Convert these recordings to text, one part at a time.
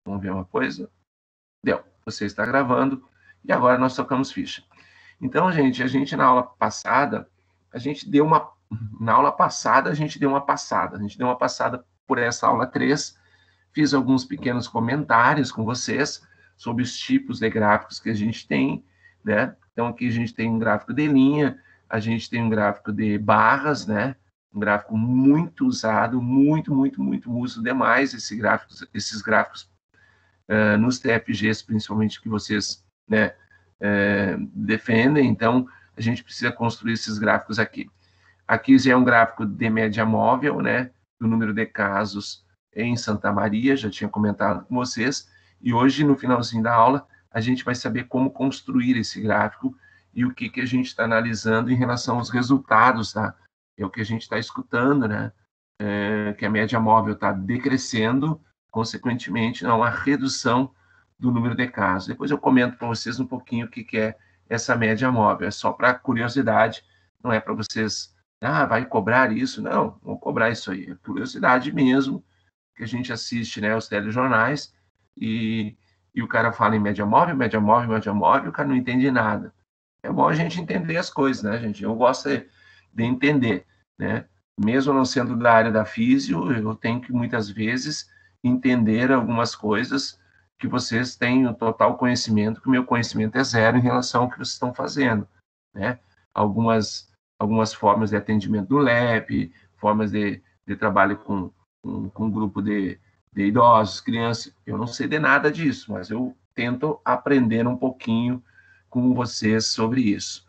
Vamos ver uma coisa? Deu. Você está gravando e agora nós tocamos ficha. Então, gente, a gente na aula passada, a gente deu uma passada por essa aula 3, fiz alguns pequenos comentários com vocês sobre os tipos de gráficos que a gente tem, né? Então, aqui a gente tem um gráfico de linha, a gente tem um gráfico de barras, né? Um gráfico muito usado, muito uso demais esses gráficos nos TFGs, principalmente, que vocês, né, defendem. Então, a gente precisa construir esses gráficos aqui. Aqui já é um gráfico de média móvel, né, do número de casos em Santa Maria, já tinha comentado com vocês, e hoje, no finalzinho da aula, a gente vai saber como construir esse gráfico e o que a gente está analisando em relação aos resultados, tá? É o que a gente está escutando, né, que a média móvel está decrescendo, consequentemente, há uma redução do número de casos. Depois eu comento para vocês um pouquinho o que é essa média móvel. É só para curiosidade, não é para vocês, vai cobrar isso. Não, vou cobrar isso aí. É curiosidade mesmo, que a gente assiste, né, os telejornais e o cara fala em média móvel, o cara não entende nada. É bom a gente entender as coisas, né, gente? Eu gosto de entender, né? Mesmo não sendo da área da físio, eu tenho que, muitas vezes, entender algumas coisas que vocês têm o total conhecimento, que o meu conhecimento é zero em relação ao que vocês estão fazendo, né? Algumas formas de atendimento do LEP, formas de trabalho com um grupo de idosos, crianças, eu não sei de nada disso, mas eu tento aprender um pouquinho com vocês sobre isso.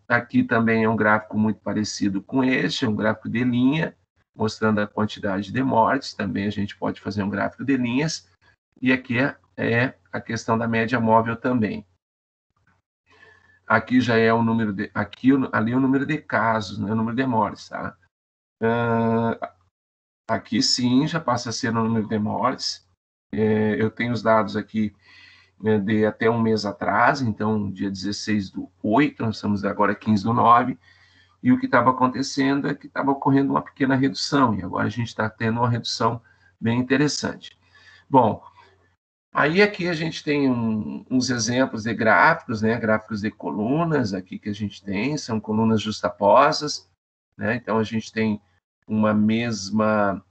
Aqui também é um gráfico muito parecido com este, é um gráfico de linha, mostrando a quantidade de mortes, também a gente pode fazer um gráfico de linhas, e aqui é a questão da média móvel também. Aqui já é o número de, ali é o número de casos, né, o número de mortes, tá? Aqui sim, já passa a ser o número de mortes. Eu tenho os dados aqui de até um mês atrás, então, dia 16/8, nós estamos agora 15/9, e o que estava acontecendo é que estava ocorrendo uma pequena redução, e agora a gente está tendo uma redução bem interessante. Bom, aí aqui a gente tem uns exemplos de gráficos, né, gráficos de colunas aqui que a gente tem, são colunas justaposas, né, então a gente tem uma mesma,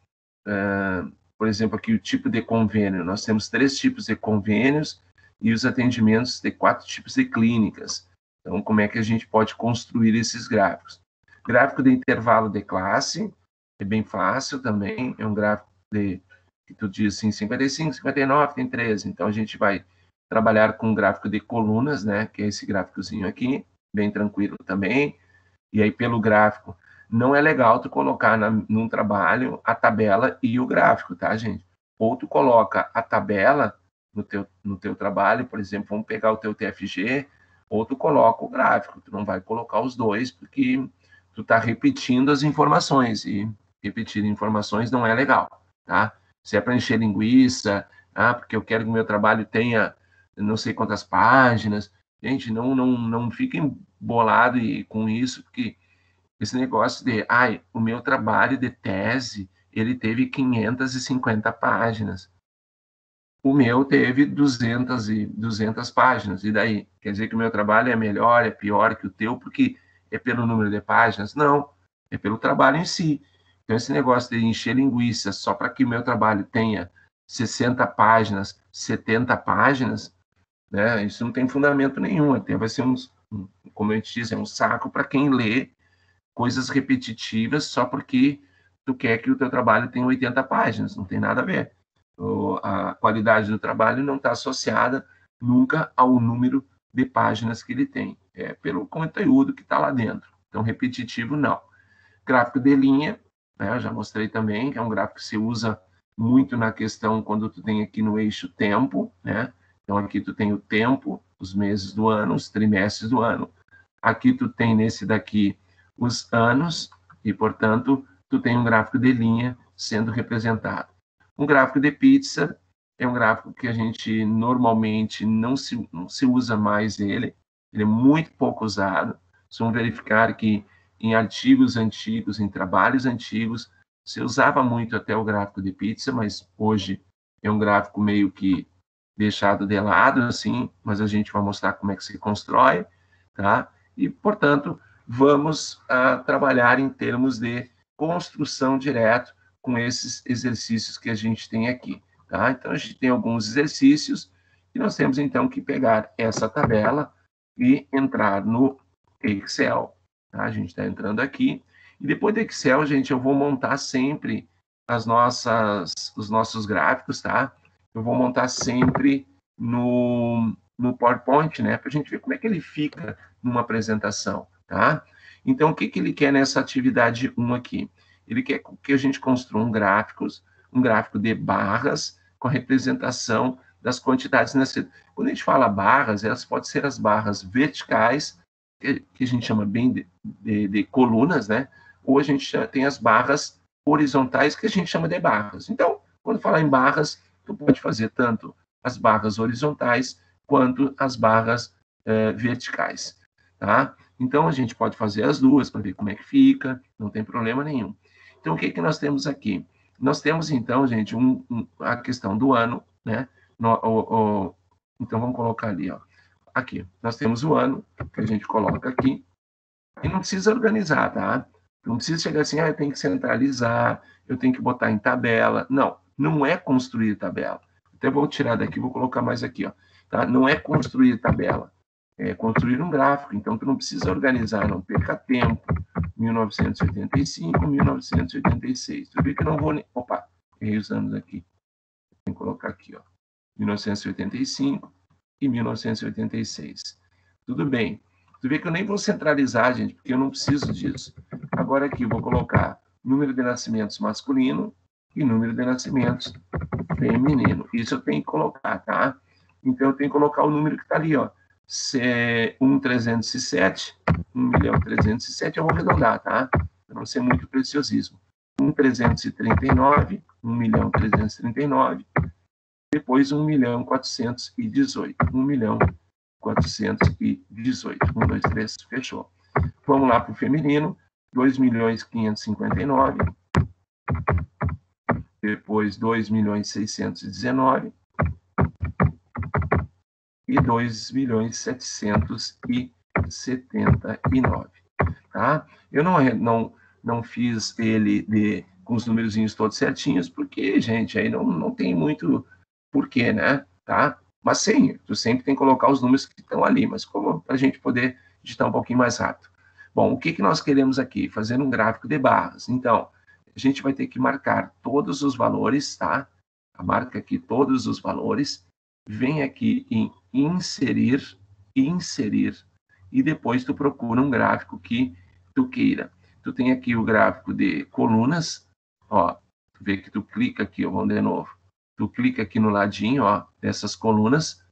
por exemplo, aqui o tipo de convênio, nós temos 3 tipos de convênios, e os atendimentos de 4 tipos de clínicas. Então, como é que a gente pode construir esses gráficos? Gráfico de intervalo de classe, é bem fácil também, é um gráfico que tu diz assim, 55, 59, tem 13. Então, a gente vai trabalhar com um gráfico de colunas, né, que é esse gráficozinho aqui, bem tranquilo também. E aí, pelo gráfico, não é legal tu colocar num trabalho a tabela e o gráfico, tá, gente? Ou tu coloca a tabela no teu trabalho, por exemplo, vamos pegar o teu TFG, ou tu coloca o gráfico, tu não vai colocar os dois, porque tu está repetindo as informações, e repetir informações não é legal, tá? Se é para encher linguiça, porque eu quero que o meu trabalho tenha não sei quantas páginas, gente, não fiquem bolado com isso, porque esse negócio de, o meu trabalho de tese, ele teve 550 páginas, o meu teve 200 páginas, e daí? Quer dizer que o meu trabalho é melhor, é pior que o teu, porque é pelo número de páginas? Não, é pelo trabalho em si. Então, esse negócio de encher linguiça só para que o meu trabalho tenha 60 páginas, 70 páginas, né, isso não tem fundamento nenhum, até vai ser como a gente diz, é um saco para quem lê coisas repetitivas só porque tu quer que o teu trabalho tenha 80 páginas, não tem nada a ver. A qualidade do trabalho não está associada nunca ao número de páginas que ele tem, é pelo conteúdo que está lá dentro. Então, repetitivo, não. Gráfico de linha, né, eu já mostrei também, que é um gráfico que se usa muito na questão quando tu tem aqui no eixo tempo, né? Então, aqui tu tem o tempo, os meses do ano, os trimestres do ano. Aqui tu tem nesse daqui os anos, e, portanto, tu tem um gráfico de linha sendo representado. Um gráfico de pizza é um gráfico que a gente normalmente não se usa mais ele é muito pouco usado. Vocês vão verificar que em artigos antigos, em trabalhos antigos, se usava muito até o gráfico de pizza, mas hoje é um gráfico meio que deixado de lado, assim, mas a gente vai mostrar como é que se constrói, tá? E, portanto, vamos trabalhar em termos de construção direto com esses exercícios que a gente tem aqui, tá? Então, a gente tem alguns exercícios e nós temos, então, que pegar essa tabela e entrar no Excel, tá? A gente está entrando aqui. E depois do Excel, gente, eu vou montar sempre os nossos gráficos, tá? Eu vou montar sempre no PowerPoint, né? Para a gente ver como é que ele fica numa apresentação, tá? Então, o que ele quer nessa atividade 1 aqui? Ele quer que a gente construa um gráfico de barras com a representação das quantidades nessa. Quando a gente fala barras, elas podem ser as barras verticais, que a gente chama bem de colunas, né? Ou a gente tem as barras horizontais, que a gente chama de barras. Então, quando falar em barras, tu pode fazer tanto as barras horizontais quanto as barras verticais, tá? Então, a gente pode fazer as duas para ver como é que fica, não tem problema nenhum. Então, o que nós temos aqui? Nós temos, então, gente, a questão do ano, né? Então, vamos colocar ali, ó. Aqui, nós temos o ano, que a gente coloca aqui, e não precisa organizar, tá? Não precisa chegar assim, eu tenho que centralizar, eu tenho que botar em tabela. Não, não é construir tabela. Até vou tirar daqui, vou colocar mais aqui, ó. Tá? Não é construir tabela, é construir um gráfico. Então, tu não precisa organizar, não perca tempo. 1985, 1986. Tu vê que eu não vou nem... Opa, errei os anos aqui. Tem que colocar aqui, ó. 1985 e 1986. Tudo bem. Tu vê que eu nem vou centralizar, gente, porque eu não preciso disso. Agora aqui eu vou colocar número de nascimentos masculino e número de nascimentos feminino. Isso eu tenho que colocar, tá? Então eu tenho que colocar o número que está ali, ó. 1.307, 1.307, eu vou arredondar, tá? Para não ser muito preciosismo. 1.339, 1.339, depois 1.418, 1.418, 1, 2, 3, fechou. Vamos lá para o feminino, 2.559, depois 2.619 e 2.779, tá? Eu não fiz ele com os númerozinhos todos certinhos, porque, gente, aí não tem muito porquê, né? Tá? Mas sim, tu sempre tem que colocar os números que estão ali, mas como para a gente poder digitar um pouquinho mais rápido. Bom, o que nós queremos aqui? Fazer um gráfico de barras. Então, a gente vai ter que marcar todos os valores, tá? Marca aqui todos os valores, vem aqui em inserir, e depois tu procura um gráfico que tu queira. Tu tem aqui o gráfico de colunas, ó, tu vê que tu clica aqui, ó, vamos de novo. Tu clica aqui no ladinho, ó, dessas colunas,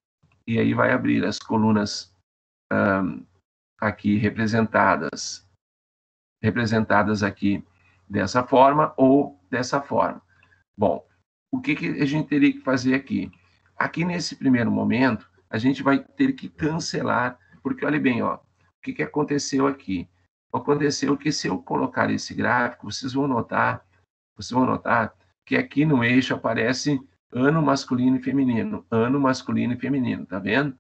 e aí vai abrir as colunas aqui representadas aqui dessa forma ou dessa forma. Bom, o que a gente teria que fazer aqui? Aqui nesse primeiro momento, a gente vai ter que cancelar, porque olha bem, ó, o que aconteceu aqui? Aconteceu que se eu colocar esse gráfico, vocês vão notar que aqui no eixo aparece ano masculino e feminino, tá vendo?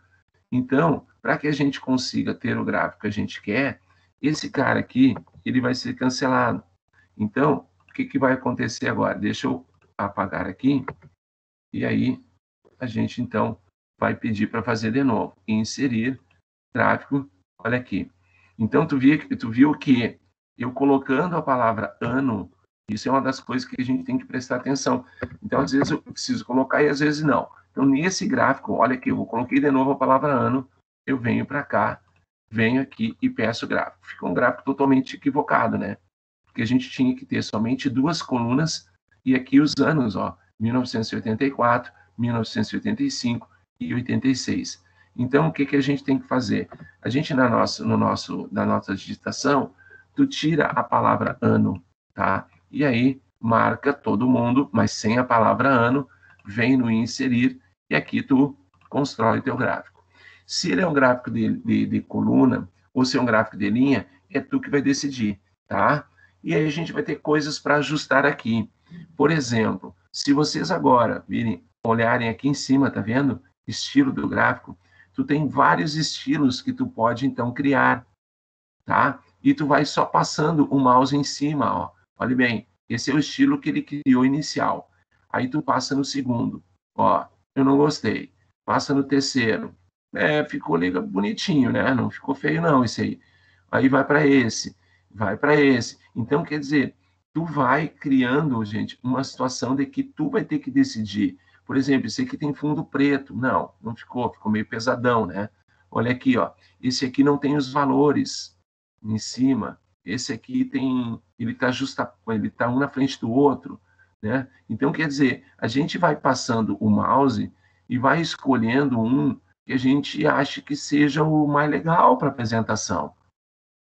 Então, para que a gente consiga ter o gráfico que a gente quer, esse cara aqui, ele vai ser cancelado. Então, o que vai acontecer agora? Deixa eu apagar aqui, e aí a gente, então, vai pedir para fazer de novo. Inserir gráfico, olha aqui. Então, tu viu que eu colocando a palavra ano, isso é uma das coisas que a gente tem que prestar atenção. Então, às vezes eu preciso colocar e às vezes não. Então, nesse gráfico, olha aqui, eu coloquei de novo a palavra ano, eu venho para cá, venho aqui e peço o gráfico. Fica um gráfico totalmente equivocado, né? Porque a gente tinha que ter somente duas colunas e aqui os anos, ó, 1984, 1985 e 86. Então, o que a gente tem que fazer? A gente, na nossa digitação, tu tira a palavra ano, tá? E aí, marca todo mundo, mas sem a palavra ano, vem no inserir, e aqui tu constrói o teu gráfico. Se ele é um gráfico de coluna, ou se é um gráfico de linha, é tu que vai decidir, tá? E aí a gente vai ter coisas para ajustar aqui. Por exemplo, se vocês agora virem olharem aqui em cima, tá vendo? Estilo do gráfico. Tu tem vários estilos que tu pode, então, criar, tá? E tu vai só passando o mouse em cima, ó. Olha bem, esse é o estilo que ele criou inicial. Aí tu passa no segundo, ó, eu não gostei. Passa no terceiro, ficou legal, bonitinho, né? Não ficou feio não, esse aí. Aí vai para esse, vai para esse. Então, quer dizer, tu vai criando, gente, uma situação de que tu vai ter que decidir. Por exemplo, esse aqui tem fundo preto. Não, não ficou, ficou meio pesadão, né? Olha aqui, ó. Esse aqui não tem os valores em cima. Esse aqui tem, ele tá um na frente do outro, né? Então, quer dizer, a gente vai passando o mouse e vai escolhendo um que a gente acha que seja o mais legal para a apresentação.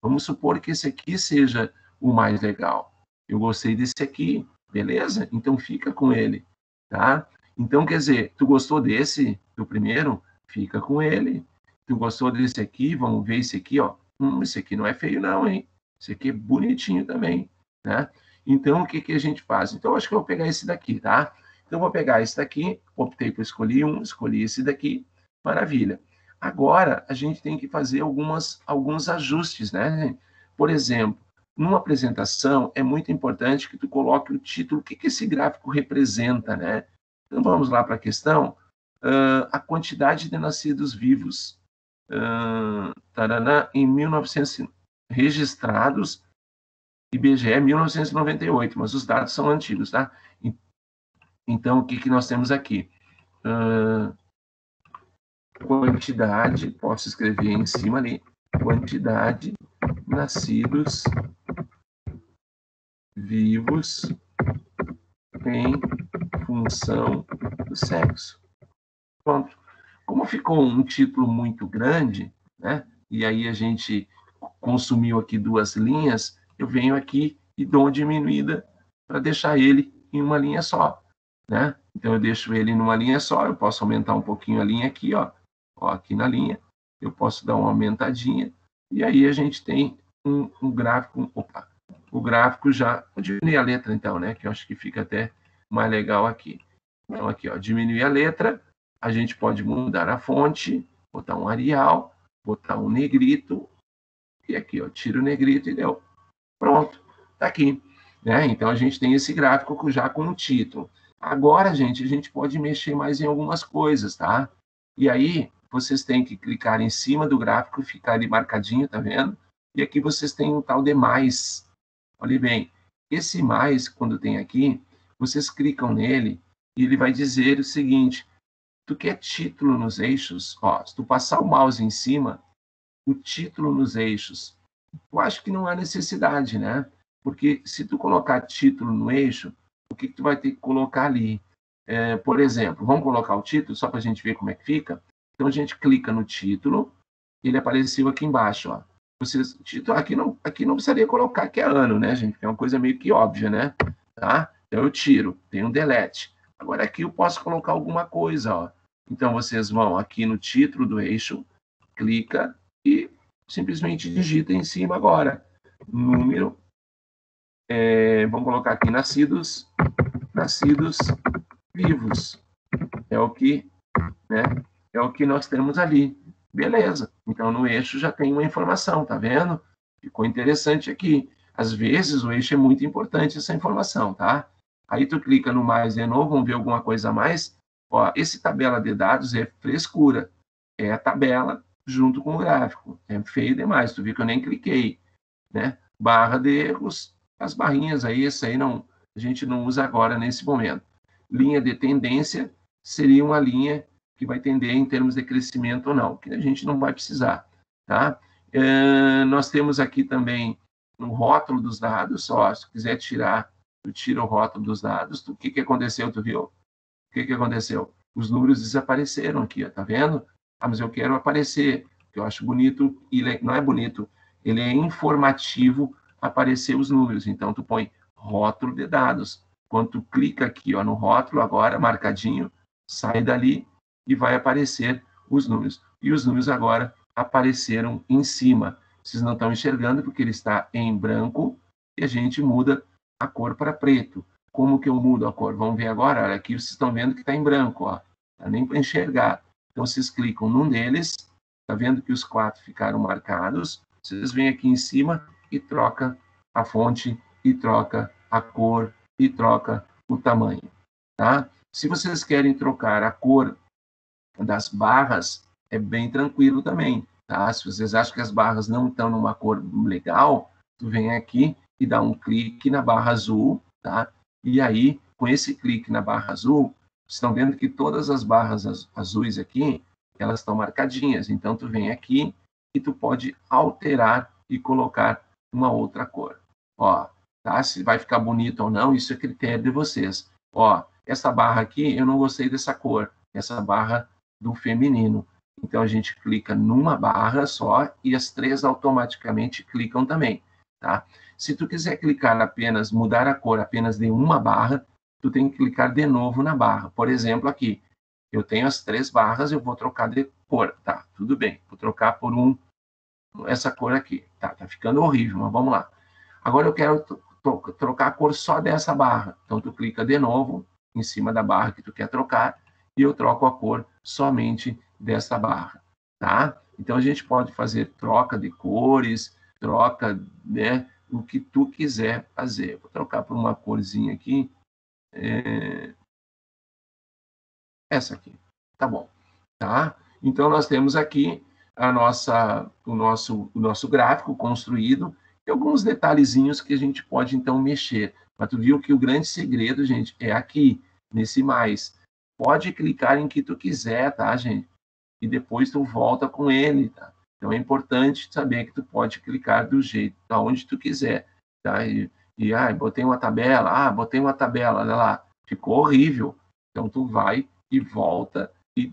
Vamos supor que esse aqui seja o mais legal. Eu gostei desse aqui, beleza? Então fica com ele, tá? Então, quer dizer, tu gostou desse, do primeiro? Fica com ele. Tu gostou desse aqui? Vamos ver esse aqui, ó. Esse aqui não é feio não, hein? Esse aqui é bonitinho também, né? Então, o que que a gente faz? Então, eu acho que eu vou pegar esse daqui, tá? Então, eu vou pegar esse daqui, optei por escolher um, escolhi esse daqui, maravilha. Agora, a gente tem que fazer alguns ajustes, né? Por exemplo, numa apresentação, é muito importante que tu coloque o título, o que que esse gráfico representa, né? Então, vamos lá para a questão. A quantidade de nascidos vivos em 1900 registrados, IBGE 1998, mas os dados são antigos, tá? Então, o que que nós temos aqui? Quantidade, posso escrever em cima ali, quantidade nascidos vivos em função do sexo. Pronto. Como ficou um título muito grande, né? E aí a gente consumiu aqui 2 linhas, eu venho aqui e dou uma diminuída para deixar ele em uma linha só, né? Então eu deixo ele numa linha só, eu posso aumentar um pouquinho a linha aqui, ó aqui na linha, eu posso dar uma aumentadinha, e aí a gente tem um gráfico, o gráfico já, vou diminuir a letra então, né, que eu acho que fica até mais legal aqui. Então aqui, ó, diminuir a letra, a gente pode mudar a fonte, botar um Arial, botar um negrito, e aqui, ó, tira o negrito e deu. Pronto, tá aqui. Né? Então a gente tem esse gráfico já com o título. Agora, gente, a gente pode mexer mais em algumas coisas, tá? E aí, vocês têm que clicar em cima do gráfico e ficar ali marcadinho, tá vendo? E aqui vocês têm um tal de mais. Olha bem, esse mais, quando tem aqui, vocês clicam nele e ele vai dizer o seguinte: tu quer título nos eixos? Ó, se tu passar o mouse em cima, o título nos eixos. Eu acho que não há necessidade, né? Porque se tu colocar título no eixo, o que tu vai ter que colocar ali? Por exemplo, vamos colocar o título só para a gente ver como é que fica? Então a gente clica no título, ele apareceu aqui embaixo, ó. Vocês, título, aqui não precisaria colocar que é ano, né, gente? É uma coisa meio que óbvia, né? Tá? Então eu tiro, tem um delete. Agora aqui eu posso colocar alguma coisa, ó. Então vocês vão aqui no título do eixo, clica e simplesmente digita em cima agora. Número, vamos colocar aqui nascidos vivos. É o que, né? É o que nós temos ali. Beleza. Então, no eixo já tem uma informação, tá vendo? Ficou interessante aqui. Às vezes, o eixo é muito importante, essa informação, tá? Aí, tu clica no mais de novo, vamos ver alguma coisa a mais. Ó, esse tabela de dados é frescura. É a tabela junto com o gráfico. É feio demais. Tu viu que eu nem cliquei, né? Barra de erros, as barrinhas aí, essa aí não, a gente não usa agora nesse momento. Linha de tendência seria uma linha que vai tender em termos de crescimento ou não, que a gente não vai precisar, tá? Nós temos aqui também um rótulo dos dados, ó, se quiser tirar, tu tira o rótulo dos dados, o que que aconteceu, tu viu? O que que aconteceu? Os números desapareceram aqui, ó, tá vendo? Ah, mas eu quero aparecer, que eu acho bonito, e não é bonito, ele é informativo aparecer os números, então tu põe rótulo de dados. Quando tu clica aqui, ó, no rótulo, agora marcadinho, sai dali e vai aparecer os números. E os números agora apareceram em cima. Vocês não estão enxergando porque ele está em branco e a gente muda a cor para preto. como que eu mudo a cor? Vamos ver agora, olha, aqui vocês estão vendo que está em branco, ó. Tá nem para enxergar. Então, vocês clicam num deles, tá vendo que os 4 ficaram marcados, vocês vêm aqui em cima e troca a fonte, e troca a cor, e troca o tamanho, tá? Se vocês querem trocar a cor das barras, é bem tranquilo também, tá? Se vocês acham que as barras não estão numa cor legal, tu vem aqui e dá um clique na barra azul, tá? E aí, com esse clique na barra azul, vocês estão vendo que todas as barras azuis aqui, elas estão marcadinhas. Então, tu vem aqui e tu pode alterar e colocar uma outra cor. Ó, tá? Se vai ficar bonito ou não, isso é critério de vocês. Ó, essa barra aqui, eu não gostei dessa cor. Essa barra do feminino. Então, a gente clica numa barra só e as 3 automaticamente clicam também, tá? Se tu quiser clicar apenas, mudar a cor apenas de uma barra, tu tem que clicar de novo na barra. Por exemplo, aqui, eu tenho as 3 barras, eu vou trocar de cor, tá? Tudo bem, vou trocar por essa cor aqui. Tá ficando horrível, mas vamos lá. Agora eu quero trocar a cor só dessa barra. Então, tu clica de novo em cima da barra que tu quer trocar e eu troco a cor somente dessa barra, tá? Então, a gente pode fazer troca de cores, troca, né, o que tu quiser fazer. Vou trocar por uma corzinha aqui, essa aqui, tá bom, tá? Então, nós temos aqui o nosso gráfico construído e alguns detalhezinhos que a gente pode, então, mexer. Mas tu viu que o grande segredo, gente, é aqui, nesse mais. Pode clicar em que tu quiser, tá, gente? E depois tu volta com ele, tá? Então é importante saber que tu pode clicar do jeito, aonde tu quiser, tá? Botei uma tabela, botei uma tabela, olha lá, ficou horrível. Então tu vai e volta e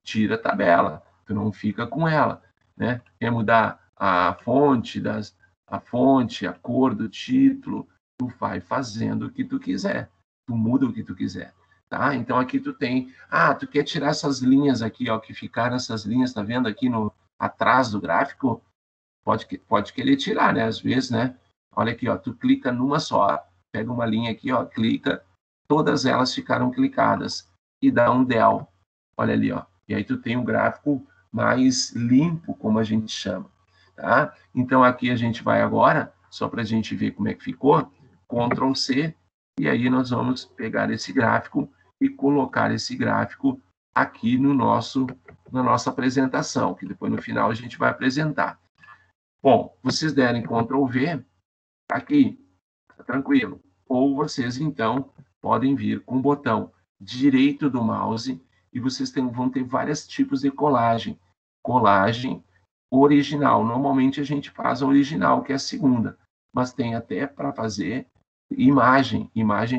tira a tabela, tu não fica com ela, né? Quer mudar a fonte, a cor do título, tu vai fazendo o que tu quiser, tu muda o que tu quiser. Tá? Então, aqui tu tem... tu quer tirar essas linhas aqui, ó, que ficaram essas linhas, tá vendo aqui atrás do gráfico? Pode querer tirar, né? Às vezes, né? Olha aqui, ó, tu clica numa só, pega uma linha aqui, ó, clica, todas elas ficaram clicadas e dá um del. Olha ali, ó. E aí tu tem um gráfico mais limpo, como a gente chama, tá? Então, aqui a gente vai agora, só para a gente ver como é que ficou, Ctrl C, e aí nós vamos pegar esse gráfico e colocar esse gráfico aqui na nossa apresentação, que depois no final a gente vai apresentar. Bom, vocês derem Ctrl V, aqui, tá tranquilo. Ou vocês, então, podem vir com o botão direito do mouse e vocês vão ter vários tipos de colagem. Colagem original. Normalmente a gente faz a original, que é a segunda, mas tem até para fazer imagem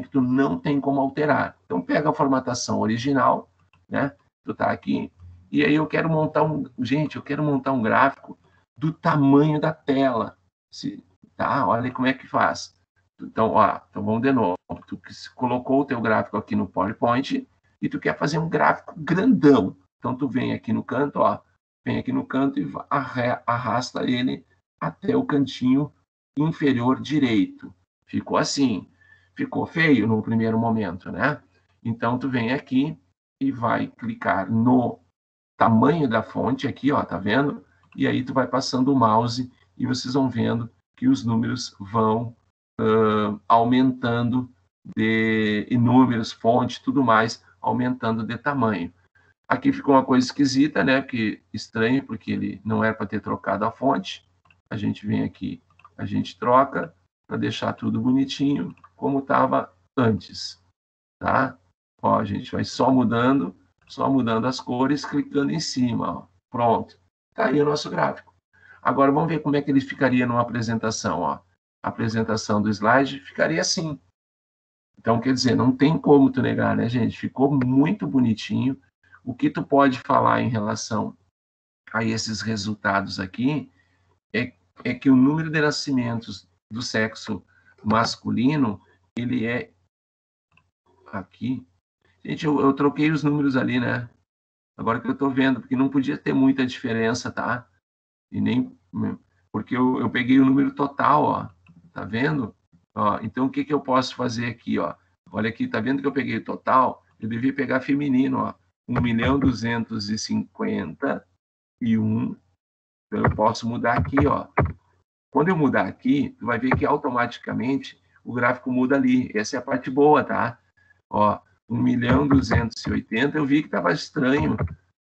que tu não tem como alterar. Então, pega a formatação original, né? Tu tá aqui, e aí eu quero montar um gráfico do tamanho da tela, tá? Olha como é que faz. Então, então vamos de novo. Tu colocou o teu gráfico aqui no PowerPoint e tu quer fazer um gráfico grandão. Então, tu vem aqui no canto, vem aqui no canto e arrasta ele até o cantinho inferior direito. Ficou assim. Ficou feio no primeiro momento, né? Então, tu vem aqui e vai clicar no tamanho da fonte aqui, ó, tá vendo? E aí tu vai passando o mouse e vocês vão vendo que os números vão aumentando em números, fonte, tudo mais, aumentando de tamanho. Aqui ficou uma coisa esquisita, né? Estranho, porque ele não era para ter trocado a fonte. A gente vem aqui, a gente troca para deixar tudo bonitinho, como estava antes, tá? Ó, a gente vai só mudando as cores, clicando em cima, ó. Pronto. Tá aí o nosso gráfico. Agora vamos ver como é que ele ficaria numa apresentação, ó. A apresentação do slide ficaria assim. Então, quer dizer, não tem como tu negar, né, gente? Ficou muito bonitinho. O que tu pode falar em relação a esses resultados aqui é que o número de nascimentos do sexo masculino, ele é aqui. Gente, eu troquei os números ali, né? Agora que eu tô vendo, porque não podia ter muita diferença, tá? E nem... Porque eu peguei o número total, ó. Tá vendo? Ó, então, o que eu posso fazer aqui, ó? Olha aqui, tá vendo que eu peguei o total? Eu devia pegar feminino, ó. 1.251.000. Então, eu posso mudar aqui, ó. Quando eu mudar aqui, tu vai ver que automaticamente o gráfico muda ali. Essa é a parte boa, tá? Ó, 1.280.000, eu vi que estava estranho.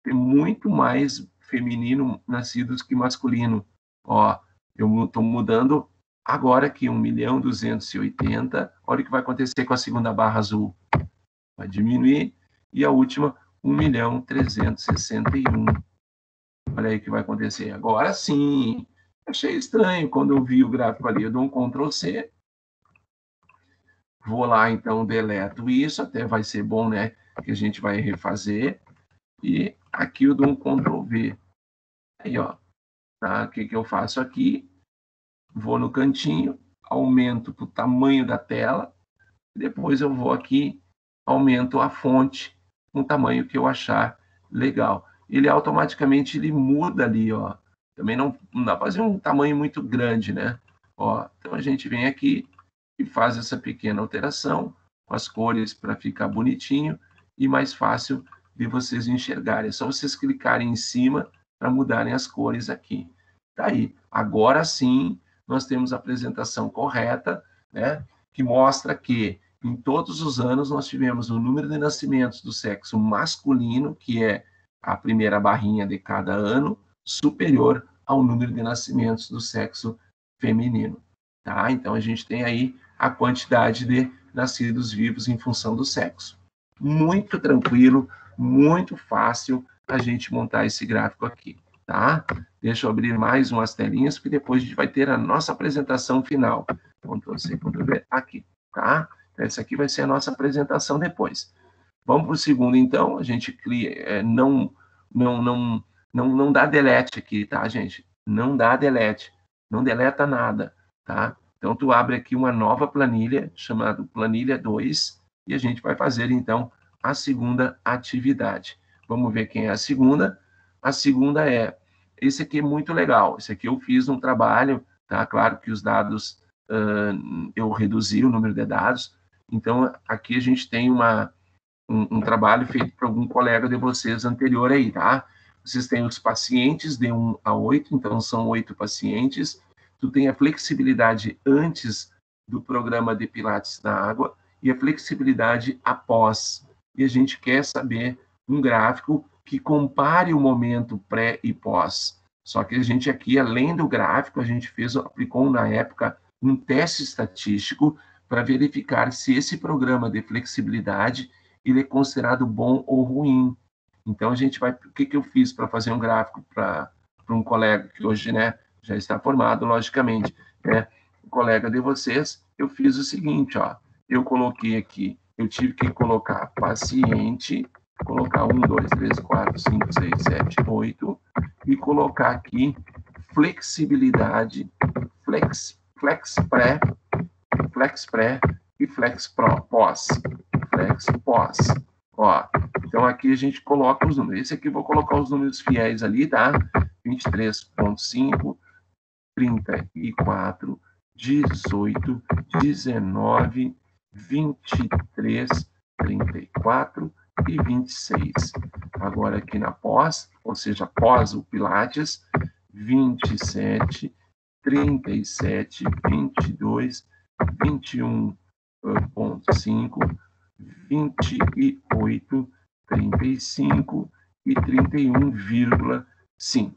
Tem muito mais feminino nascidos que masculino. Ó, eu estou mudando agora aqui, 1.280.000. Olha o que vai acontecer com a segunda barra azul. Vai diminuir. E a última, 1.361.000. Olha aí o que vai acontecer. Agora sim. Achei estranho quando eu vi o gráfico ali. Eu dou um Ctrl C. Vou lá, então, deleto isso. Até vai ser bom, né? Que a gente vai refazer. E aqui eu dou um Ctrl V. Aí, ó. Tá? O que eu faço aqui? Vou no cantinho, aumento o tamanho da tela. Depois eu vou aqui, aumento a fonte com o tamanho que eu achar legal. Ele automaticamente ele muda ali, ó. Também não dá para fazer um tamanho muito grande, né? Ó, então a gente vem aqui e faz essa pequena alteração com as cores para ficar bonitinho e mais fácil de vocês enxergarem. É só vocês clicarem em cima para mudarem as cores aqui. Tá aí. Agora sim, nós temos a apresentação correta, né? Que mostra que em todos os anos nós tivemos o número de nascimentos do sexo masculino, que é a primeira barrinha de cada ano, superior ao número de nascimentos do sexo feminino. Tá? Então, a gente tem aí a quantidade de nascidos vivos em função do sexo. Muito tranquilo, muito fácil a gente montar esse gráfico aqui. Tá? Deixa eu abrir mais umas telinhas, porque depois a gente vai ter a nossa apresentação final. Ctrl+C, Ctrl+V, aqui. Tá? Essa aqui vai ser a nossa apresentação depois. Vamos para o segundo, então. A gente não dá delete aqui, tá, gente? Não dá delete. Não deleta nada, tá? Então, tu abre aqui uma nova planilha, chamada planilha 2, e a gente vai fazer, então, a segunda atividade. Vamos ver quem é a segunda. A segunda é... Esse aqui é muito legal. Esse aqui eu fiz um trabalho, tá? Claro que os dados... eu reduzi o número de dados. Então, aqui a gente tem um trabalho feito por algum colega de vocês anterior aí, tá? Vocês têm os pacientes de 1 a 8, então são 8 pacientes. Tu tem a flexibilidade antes do programa de Pilates na água e a flexibilidade após. E a gente quer saber um gráfico que compare o momento pré e pós. Só que a gente aqui, além do gráfico, a gente aplicou na época um teste estatístico para verificar se esse programa de flexibilidade ele é considerado bom ou ruim. Então, a gente vai... O que eu fiz para fazer um gráfico para um colega que hoje, né, já está formado, logicamente, né, um colega de vocês, eu fiz o seguinte, ó, eu coloquei aqui, eu tive que colocar paciente, colocar 1, 2, 3, 4, 5, 6, 7, 8, e colocar aqui flexibilidade, flex pré e flex pós. Flex pós. Ó, então aqui a gente coloca os números. Esse aqui eu vou colocar os números fiéis ali, tá? 23.5, 34, 18, 19, 23, 34 e 26. Agora aqui na pós, ou seja, pós o Pilates, 27, 37, 22, 21.5, 28, 35 e 31,5.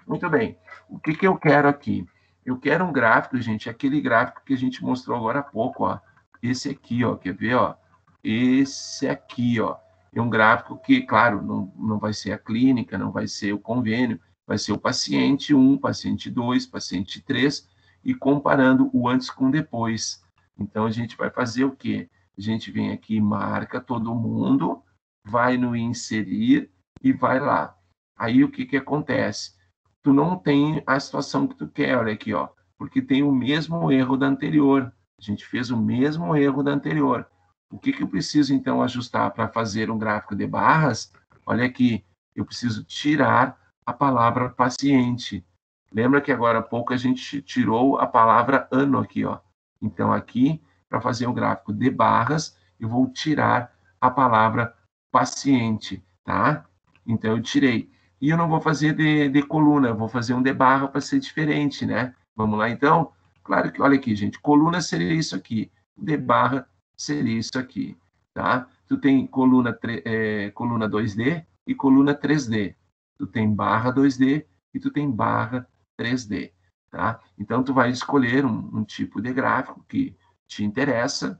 Muito bem. O que eu quero aqui? Eu quero um gráfico, gente, aquele gráfico que a gente mostrou agora há pouco, ó. Esse aqui, ó, quer ver, ó? Esse aqui, ó. É um gráfico que, claro, não vai ser a clínica, não vai ser o convênio, vai ser o paciente 1, paciente 2, paciente 3, e comparando o antes com o depois. Então, a gente vai fazer o quê? A gente vem aqui, marca todo mundo, vai no inserir e vai lá. Aí, o que acontece? Tu não tem a situação que tu quer, olha aqui, ó, porque tem o mesmo erro da anterior. A gente fez o mesmo erro da anterior. O que eu preciso, então, ajustar para fazer um gráfico de barras? Olha aqui, eu preciso tirar a palavra paciente. Lembra que agora há pouco a gente tirou a palavra ano aqui, ó. Então, aqui, para fazer um gráfico de barras, eu vou tirar a palavra paciente, tá? Então, eu tirei. E eu não vou fazer de coluna, eu vou fazer um de barra para ser diferente, né? Vamos lá, então? Claro que, olha aqui, gente, coluna seria isso aqui, de barra seria isso aqui, tá? Tu tem coluna 2D e coluna 3D. Tu tem barra 2D e tu tem barra 3D, tá? Então, tu vai escolher um tipo de gráfico que te interessa,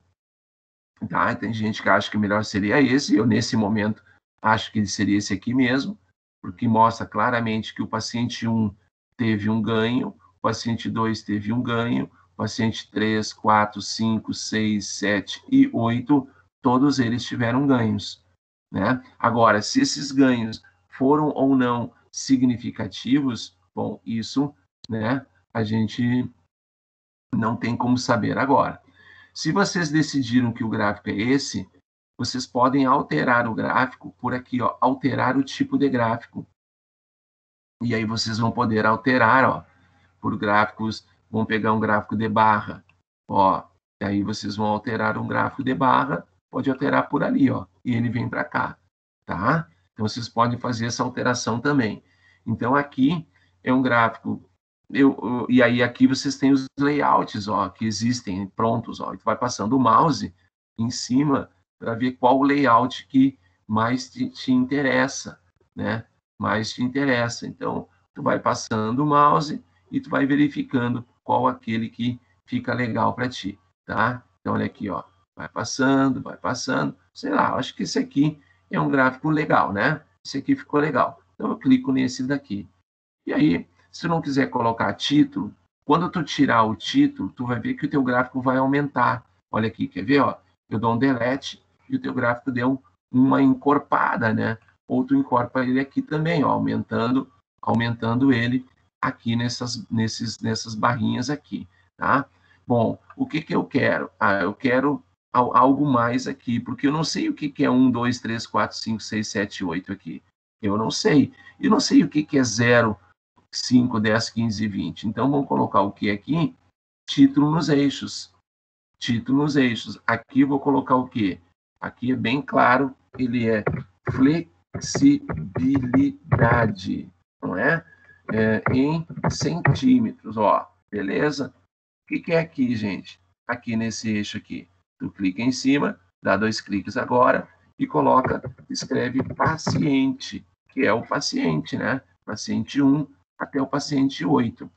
tá? Tem gente que acha que melhor seria esse, eu, nesse momento, acho que seria esse aqui mesmo, porque mostra claramente que o paciente 1 teve um ganho, o paciente 2 teve um ganho, o paciente 3, 4, 5, 6, 7 e 8, todos eles tiveram ganhos, né? Agora, se esses ganhos foram ou não significativos, bom, isso, né, a gente não tem como saber agora. Se vocês decidiram que o gráfico é esse, vocês podem alterar o gráfico por aqui, ó, alterar o tipo de gráfico. E aí vocês vão poder alterar, ó, por gráficos, vão pegar um gráfico de barra, ó, e aí vocês vão alterar um gráfico de barra, pode alterar por ali, ó, e ele vem para cá, tá? Então vocês podem fazer essa alteração também. Então aqui é um gráfico, e aí aqui vocês têm os layouts, ó, que existem prontos, ó, e tu vai passando o mouse em cima para ver qual o layout que mais te interessa, né? Mais te interessa. Então, tu vai passando o mouse e tu vai verificando qual aquele que fica legal para ti, tá? Então, olha aqui, ó, vai passando, sei lá, acho que esse aqui é um gráfico legal, né? Esse aqui ficou legal. Então, eu clico nesse daqui. E aí, se tu não quiser colocar título, quando tu tirar o título, tu vai ver que o teu gráfico vai aumentar. Olha aqui, quer ver, ó? Eu dou um delete e o teu gráfico deu uma encorpada, né? Ou tu encorpa ele aqui também, ó, aumentando ele aqui nessas barrinhas aqui, tá? Bom, o que que eu quero? Ah, eu quero algo mais aqui, porque eu não sei o que que é 1, 2, 3, 4, 5, 6, 7, 8 aqui. Eu não sei. E não sei o que que é 0, 5, 10, 15 e 20. Então, vamos colocar o que aqui? Título nos eixos. Título nos eixos. Aqui eu vou colocar o quê? Aqui é bem claro, ele é flexibilidade, não é? Em centímetros, ó. Beleza? O que é aqui, gente? Aqui nesse eixo aqui. Tu clica em cima, dá 2 cliques agora e escreve paciente, que é o paciente, né? Paciente 1 até o paciente 8.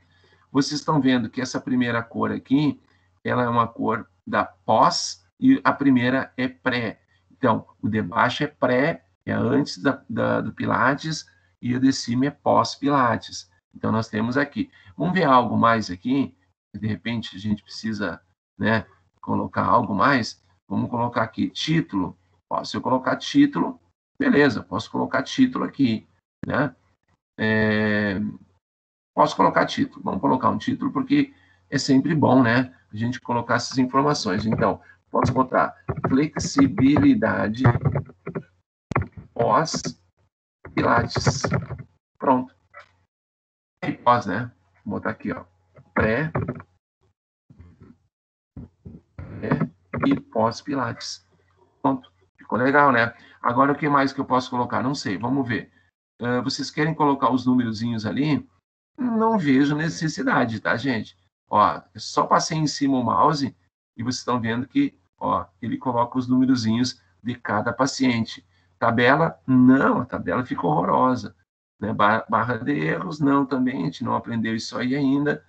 Vocês estão vendo que essa primeira cor aqui, ela é uma cor da pós e a primeira é pré. Então, o de baixo é pré, é antes do Pilates, e o de cima é pós-Pilates. Então, nós temos aqui. Vamos ver algo mais aqui? De repente, a gente precisa, né, colocar algo mais. Vamos colocar aqui título. Ó, se eu colocar título, beleza, posso colocar título aqui, né? Posso colocar título. Vamos colocar um título porque é sempre bom, né? A gente colocar essas informações. Então, posso botar flexibilidade pós-pilates. Pronto. E pós, né? Vou botar aqui, ó. Pré e pós-pilates. Pronto. Ficou legal, né? Agora, o que mais que eu posso colocar? Não sei. Vamos ver. Vocês querem colocar os númerozinhos ali? Não vejo necessidade, tá, gente? Ó, eu só passei em cima o mouse e vocês estão vendo que, ó, ele coloca os numerozinhos de cada paciente. Tabela? Não, a tabela fica horrorosa. Né? Barra de erros? Não, também, a gente não aprendeu isso aí ainda.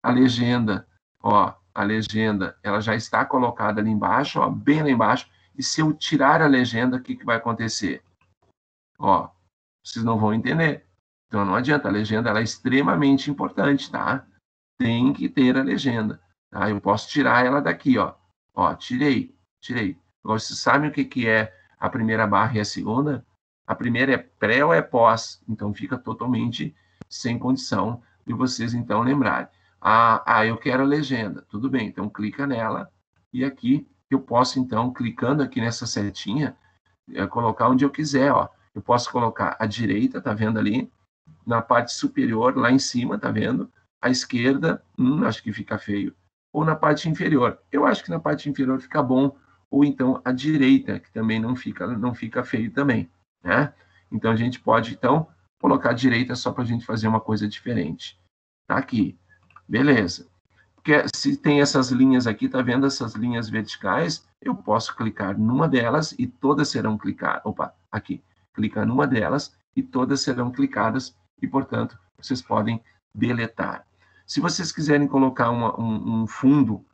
A legenda, ó, a legenda, ela já está colocada ali embaixo, ó, bem lá embaixo. E se eu tirar a legenda, o que que vai acontecer? Ó, vocês não vão entender. Então não adianta, a legenda ela é extremamente importante, tá? Tem que ter a legenda, tá? Eu posso tirar ela daqui, ó. Ó, tirei. Agora, vocês sabem o que que é a primeira barra e a segunda? A primeira é pré ou é pós? Então fica totalmente sem condição de vocês então lembrarem. Eu quero a legenda. Tudo bem, então clica nela e aqui eu posso então, clicando aqui nessa setinha, colocar onde eu quiser, ó. Eu posso colocar à direita, tá vendo ali? Na parte superior, lá em cima, tá vendo? À esquerda, acho que fica feio. Ou na parte inferior. Eu acho que na parte inferior fica bom, ou então à direita, que também não fica feio também, né? Então, a gente pode, então, colocar à direita só para a gente fazer uma coisa diferente. Tá aqui. Beleza. Porque se tem essas linhas aqui, tá vendo essas linhas verticais? Eu posso clicar numa delas e todas serão clicadas. Opa, aqui. Clica numa delas e todas serão clicadas e, portanto, vocês podem deletar. Se vocês quiserem colocar um fundo,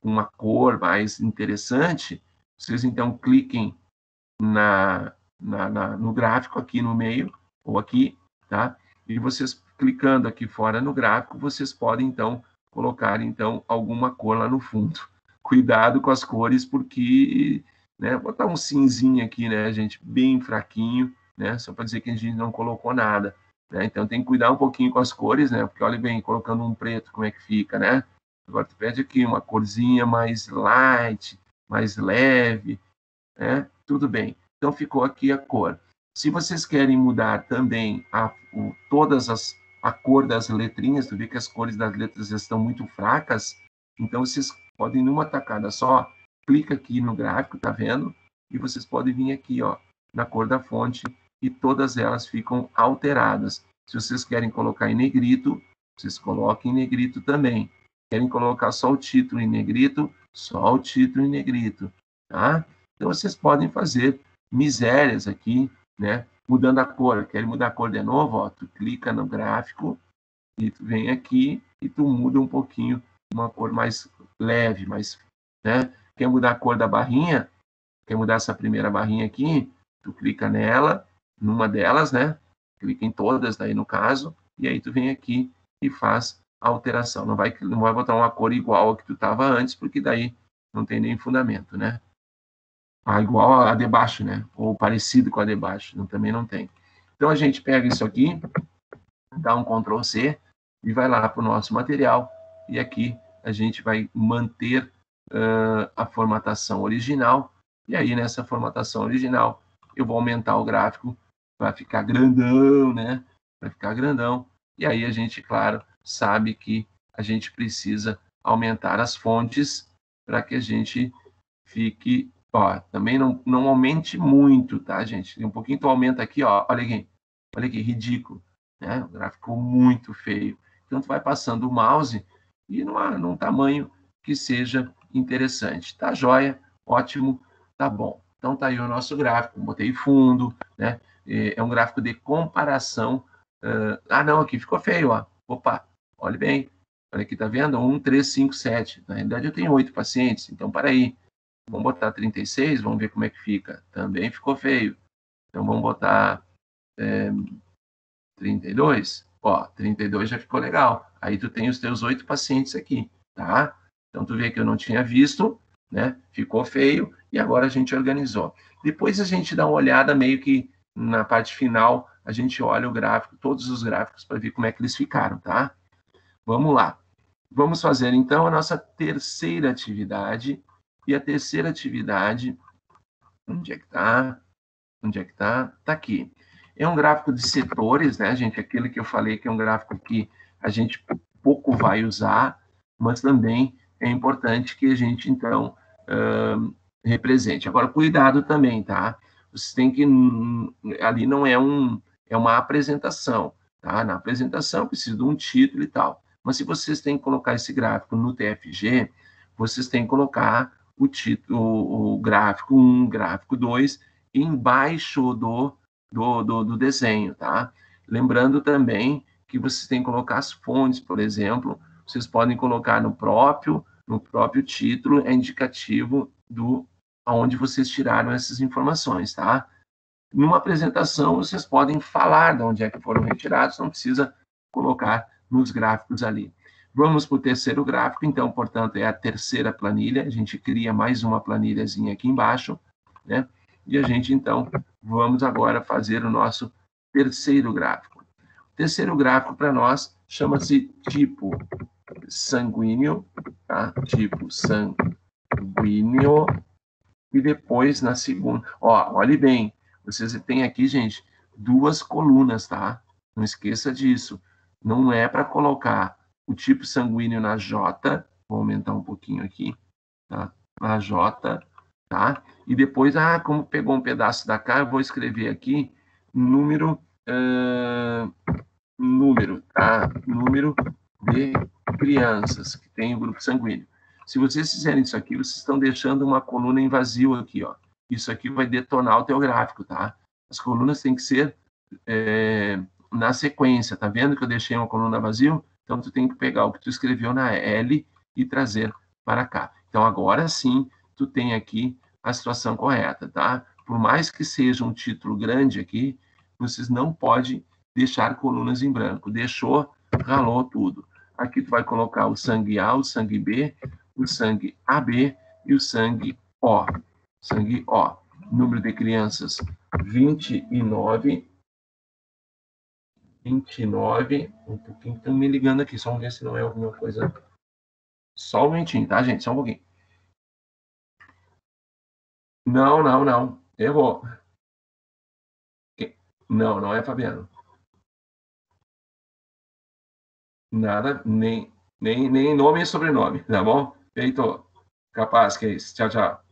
uma cor mais interessante, vocês então cliquem no gráfico aqui no meio, ou aqui, tá? E vocês clicando aqui fora no gráfico, vocês podem então colocar então alguma cor lá no fundo. Cuidado com as cores, porque, né, botar um cinzinho aqui, né, gente, bem fraquinho, né, só para dizer que a gente não colocou nada, né? Então tem que cuidar um pouquinho com as cores, né? Porque olha bem, colocando um preto, como é que fica, né? Agora tu pede aqui uma corzinha mais light, mais leve, né? Tudo bem. Então ficou aqui a cor. Se vocês querem mudar também a cor das letrinhas, tu vê que as cores das letras estão muito fracas, então vocês podem, numa tacada só, clica aqui no gráfico, tá vendo? E vocês podem vir aqui, ó, na cor da fonte, e todas elas ficam alteradas. Se vocês querem colocar em negrito, vocês coloquem em negrito também. Querem colocar só o título em negrito, só o título em negrito, tá? Então, vocês podem fazer misérias aqui, né? Mudando a cor. Quer mudar a cor de novo? Ó, tu clica no gráfico e tu vem aqui e tu muda um pouquinho, uma cor mais leve, mais, né? Quer mudar a cor da barrinha? Quer mudar essa primeira barrinha aqui? Tu clica nela, numa delas, né? Clica em todas, daí no caso, e aí tu vem aqui e faz a alteração. Não vai botar uma cor igual a que tu estava antes, porque daí não tem nem fundamento, né? Igual a de baixo, né? Ou parecido com a de baixo, também não tem. Então, a gente pega isso aqui, dá um Ctrl C e vai lá para o nosso material. E aqui a gente vai manter a formatação original. E aí, nessa formatação original, eu vou aumentar o gráfico para ficar grandão, né? Para ficar grandão. E aí a gente, claro, sabe que a gente precisa aumentar as fontes para que a gente fique. Ó, também não aumente muito, tá, gente? Um pouquinho tu aumenta aqui, ó. Olha aqui, ridículo, né? O gráfico muito feio. Então, tu vai passando o mouse e num tamanho que seja interessante. Tá joia? Ótimo, tá bom. Então, tá aí o nosso gráfico. Botei fundo, né? É um gráfico de comparação. Não, aqui ficou feio, ó. Opa, olha bem. Olha aqui, tá vendo? 1, 3, 5, 7. Na realidade, eu tenho 8 pacientes, então, para aí. Vamos botar 36, vamos ver como é que fica. Também ficou feio. Então, vamos botar 32. Ó, 32 já ficou legal. Aí tu tem os teus 8 pacientes aqui, tá? Então, tu vê que eu não tinha visto, né? Ficou feio e agora a gente organizou. Depois a gente dá uma olhada meio que na parte final, a gente olha o gráfico, todos os gráficos, para ver como é que eles ficaram, tá? Vamos lá. Vamos fazer, então, a nossa terceira atividade. E a terceira atividade, onde é que está? Onde é que está? Está aqui. É um gráfico de setores, né, gente? Aquele que eu falei que é um gráfico que a gente pouco vai usar, mas também é importante que a gente, então, represente. Agora, cuidado também, tá? Você tem que... Ali não é uma apresentação, tá? Na apresentação precisa de um título e tal. Mas se vocês têm que colocar esse gráfico no TFG, vocês têm que colocar o título, o gráfico 1, gráfico 2, embaixo do desenho, tá? Lembrando também que vocês têm que colocar as fontes, por exemplo, vocês podem colocar no próprio título, é indicativo do aonde vocês tiraram essas informações, tá? Numa apresentação, vocês podem falar de onde é que foram retirados, não precisa colocar nos gráficos ali. Vamos para o terceiro gráfico, então, portanto, é a terceira planilha. A gente cria mais uma planilhazinha aqui embaixo, né? E a gente, então, vamos agora fazer o nosso terceiro gráfico. O terceiro gráfico, para nós, chama-se tipo sanguíneo, tá? Tipo sanguíneo. E depois, na segunda... Ó, olhe bem, vocês têm aqui, gente, 2 colunas, tá? Não esqueça disso. Não é para colocar o tipo sanguíneo na J. Vou aumentar um pouquinho aqui, tá? AJ, tá? E depois, como pegou um pedaço da cá, eu vou escrever aqui número, tá? Número de crianças que tem o grupo sanguíneo. Se vocês fizerem isso aqui, vocês estão deixando uma coluna em vazio aqui, ó. Isso aqui vai detonar o teu gráfico, tá? As colunas têm que ser na sequência, tá vendo que eu deixei uma coluna vazia? Então, tu tem que pegar o que tu escreveu na L e trazer para cá. Então, agora sim, tu tem aqui a situação correta, tá? Por mais que seja um título grande aqui, vocês não podem deixar colunas em branco. Deixou, ralou tudo. Aqui tu vai colocar o sangue A, o sangue B, o sangue AB e o sangue O. Sangue O. Número de crianças, 29. Um pouquinho, estão me ligando aqui, só vamos ver se não é alguma coisa. Só um momentinho, tá, gente? Só um pouquinho. Não. Errou. Não é Fabiano. Nada, nem nome e sobrenome, tá bom? Feito. Capaz que é isso. Tchau, tchau.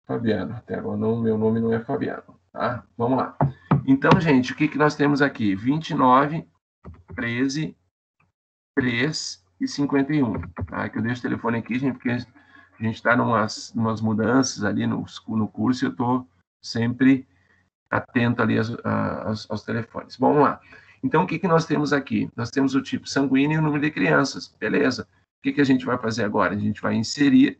Fabiano. Até agora meu nome não é Fabiano, tá? Vamos lá. Então, gente, o que nós temos aqui? 29, 13, 3 e 51. Tá? Que eu deixo o telefone aqui, gente, porque a gente está numas mudanças ali no curso e eu estou sempre atento ali aos telefones. Vamos lá. Então, o que nós temos aqui? Nós temos o tipo sanguíneo e o número de crianças. Beleza. O que a gente vai fazer agora? A gente vai inserir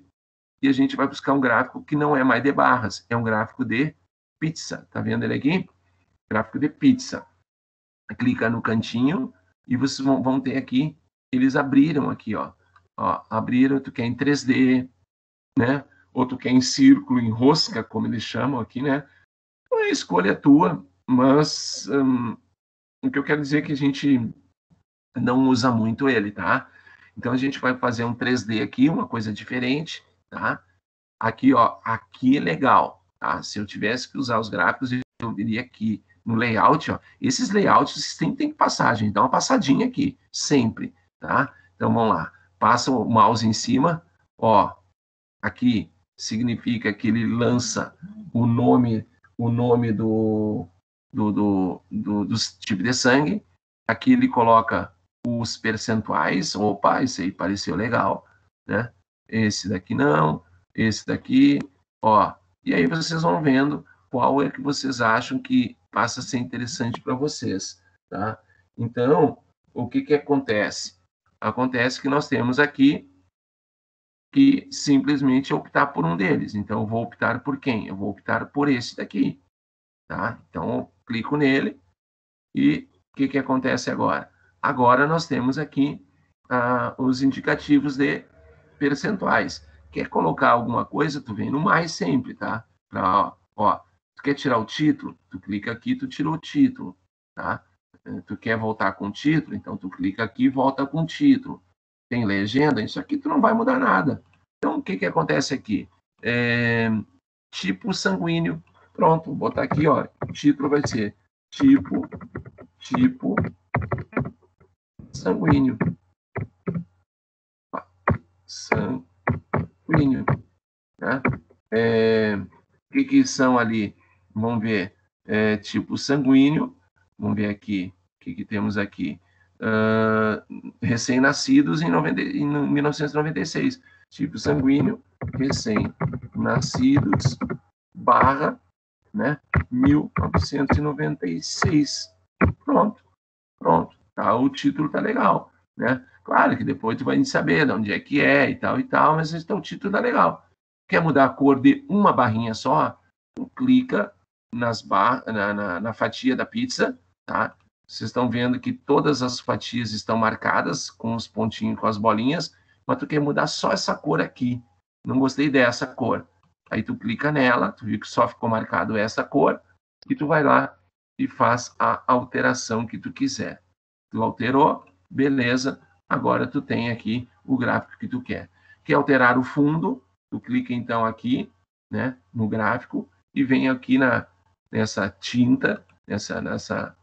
e a gente vai buscar um gráfico que não é mais de barras, é um gráfico de pizza. Tá vendo ele aqui? Gráfico de pizza. Clica no cantinho e vocês vão ter aqui, eles abriram aqui, ó. Abriram, tu quer em 3D, né? Ou tu quer em círculo, em rosca, como eles chamam aqui, né? A escolha é tua, mas o que eu quero dizer é que a gente não usa muito ele, tá? Então a gente vai fazer um 3D aqui, uma coisa diferente, tá? Aqui, ó, aqui é legal, tá? Se eu tivesse que usar os gráficos, eu viria aqui no layout, ó. Esses layouts tem que passar, gente. Dá uma passadinha aqui, sempre, tá? Então vamos lá. Passa o mouse em cima, ó. Aqui significa que ele lança o nome dos tipos de sangue. Aqui ele coloca os percentuais. Opa, esse aí pareceu legal, né? Esse daqui não, esse daqui, ó. E aí vocês vão vendo qual é que vocês acham que passa a ser interessante para vocês, tá? Então, o que acontece? Acontece que nós temos aqui que simplesmente optar por um deles. Então, eu vou optar por quem? Eu vou optar por esse daqui, tá? Então, eu clico nele e o que acontece agora? Agora nós temos aqui os indicativos de percentuais. Quer colocar alguma coisa, tu vem no mais sempre, tá? Tu quer tirar o título? Tu clica aqui, tu tira o título, tá? Tu quer voltar com o título? Então, tu clica aqui e volta com o título. Tem legenda? Isso aqui tu não vai mudar nada. Então, o que acontece aqui? Tipo sanguíneo. Pronto, vou botar aqui, ó. O título vai ser tipo sanguíneo. Sanguíneo. Né? O que são ali? Vamos ver. Tipo sanguíneo. Vamos ver aqui. O que temos aqui? Recém-nascidos em 1996. Tipo sanguíneo, recém-nascidos, barra, né, 1996. Pronto. Tá, o título tá legal, né? Claro que depois tu vai saber de onde é que é e tal, mas então, o título tá legal. Quer mudar a cor de uma barrinha só? Tu clica na fatia da pizza, tá? Vocês estão vendo que todas as fatias estão marcadas com os pontinhos, com as bolinhas, mas tu quer mudar só essa cor aqui. Não gostei dessa cor. Aí tu clica nela, tu viu que só ficou marcado essa cor, e tu vai lá e faz a alteração que tu quiser. Tu alterou, beleza, agora tu tem aqui o gráfico que tu quer. Quer alterar o fundo? Tu clica então aqui, né, no gráfico, e vem aqui nessa tinta, nessa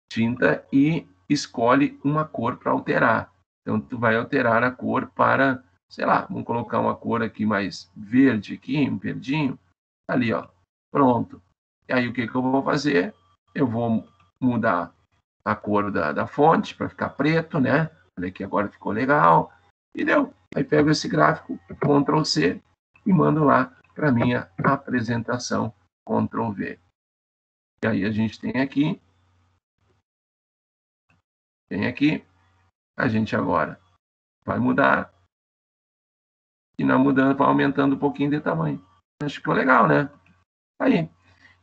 tinta e escolhe uma cor para alterar. Então, tu vai alterar a cor para sei lá, vamos colocar uma cor aqui mais verde aqui, um verdinho, ali, ó, pronto. E aí o que eu vou fazer? Eu vou mudar a cor da fonte para ficar preto, né? Olha aqui, agora ficou legal. E deu. Aí pego esse gráfico, Ctrl C, e mando lá para minha apresentação, Ctrl V. E aí a gente tem aqui, a gente agora vai mudar, e na mudança vai aumentando um pouquinho de tamanho. Acho que ficou legal, né? Aí.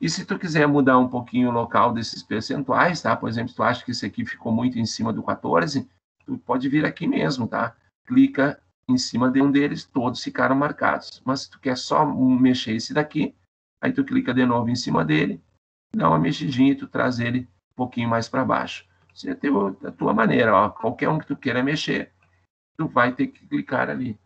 E se tu quiser mudar um pouquinho o local desses percentuais, tá? Por exemplo, se tu acha que esse aqui ficou muito em cima do 14, tu pode vir aqui mesmo, tá? Clica em cima de um deles, todos ficaram marcados. Mas se tu quer só mexer esse daqui, aí tu clica de novo em cima dele, dá uma mexidinha e tu traz ele um pouquinho mais para baixo. Isso é a tua maneira, ó. Qualquer um que tu queira mexer, tu vai ter que clicar ali.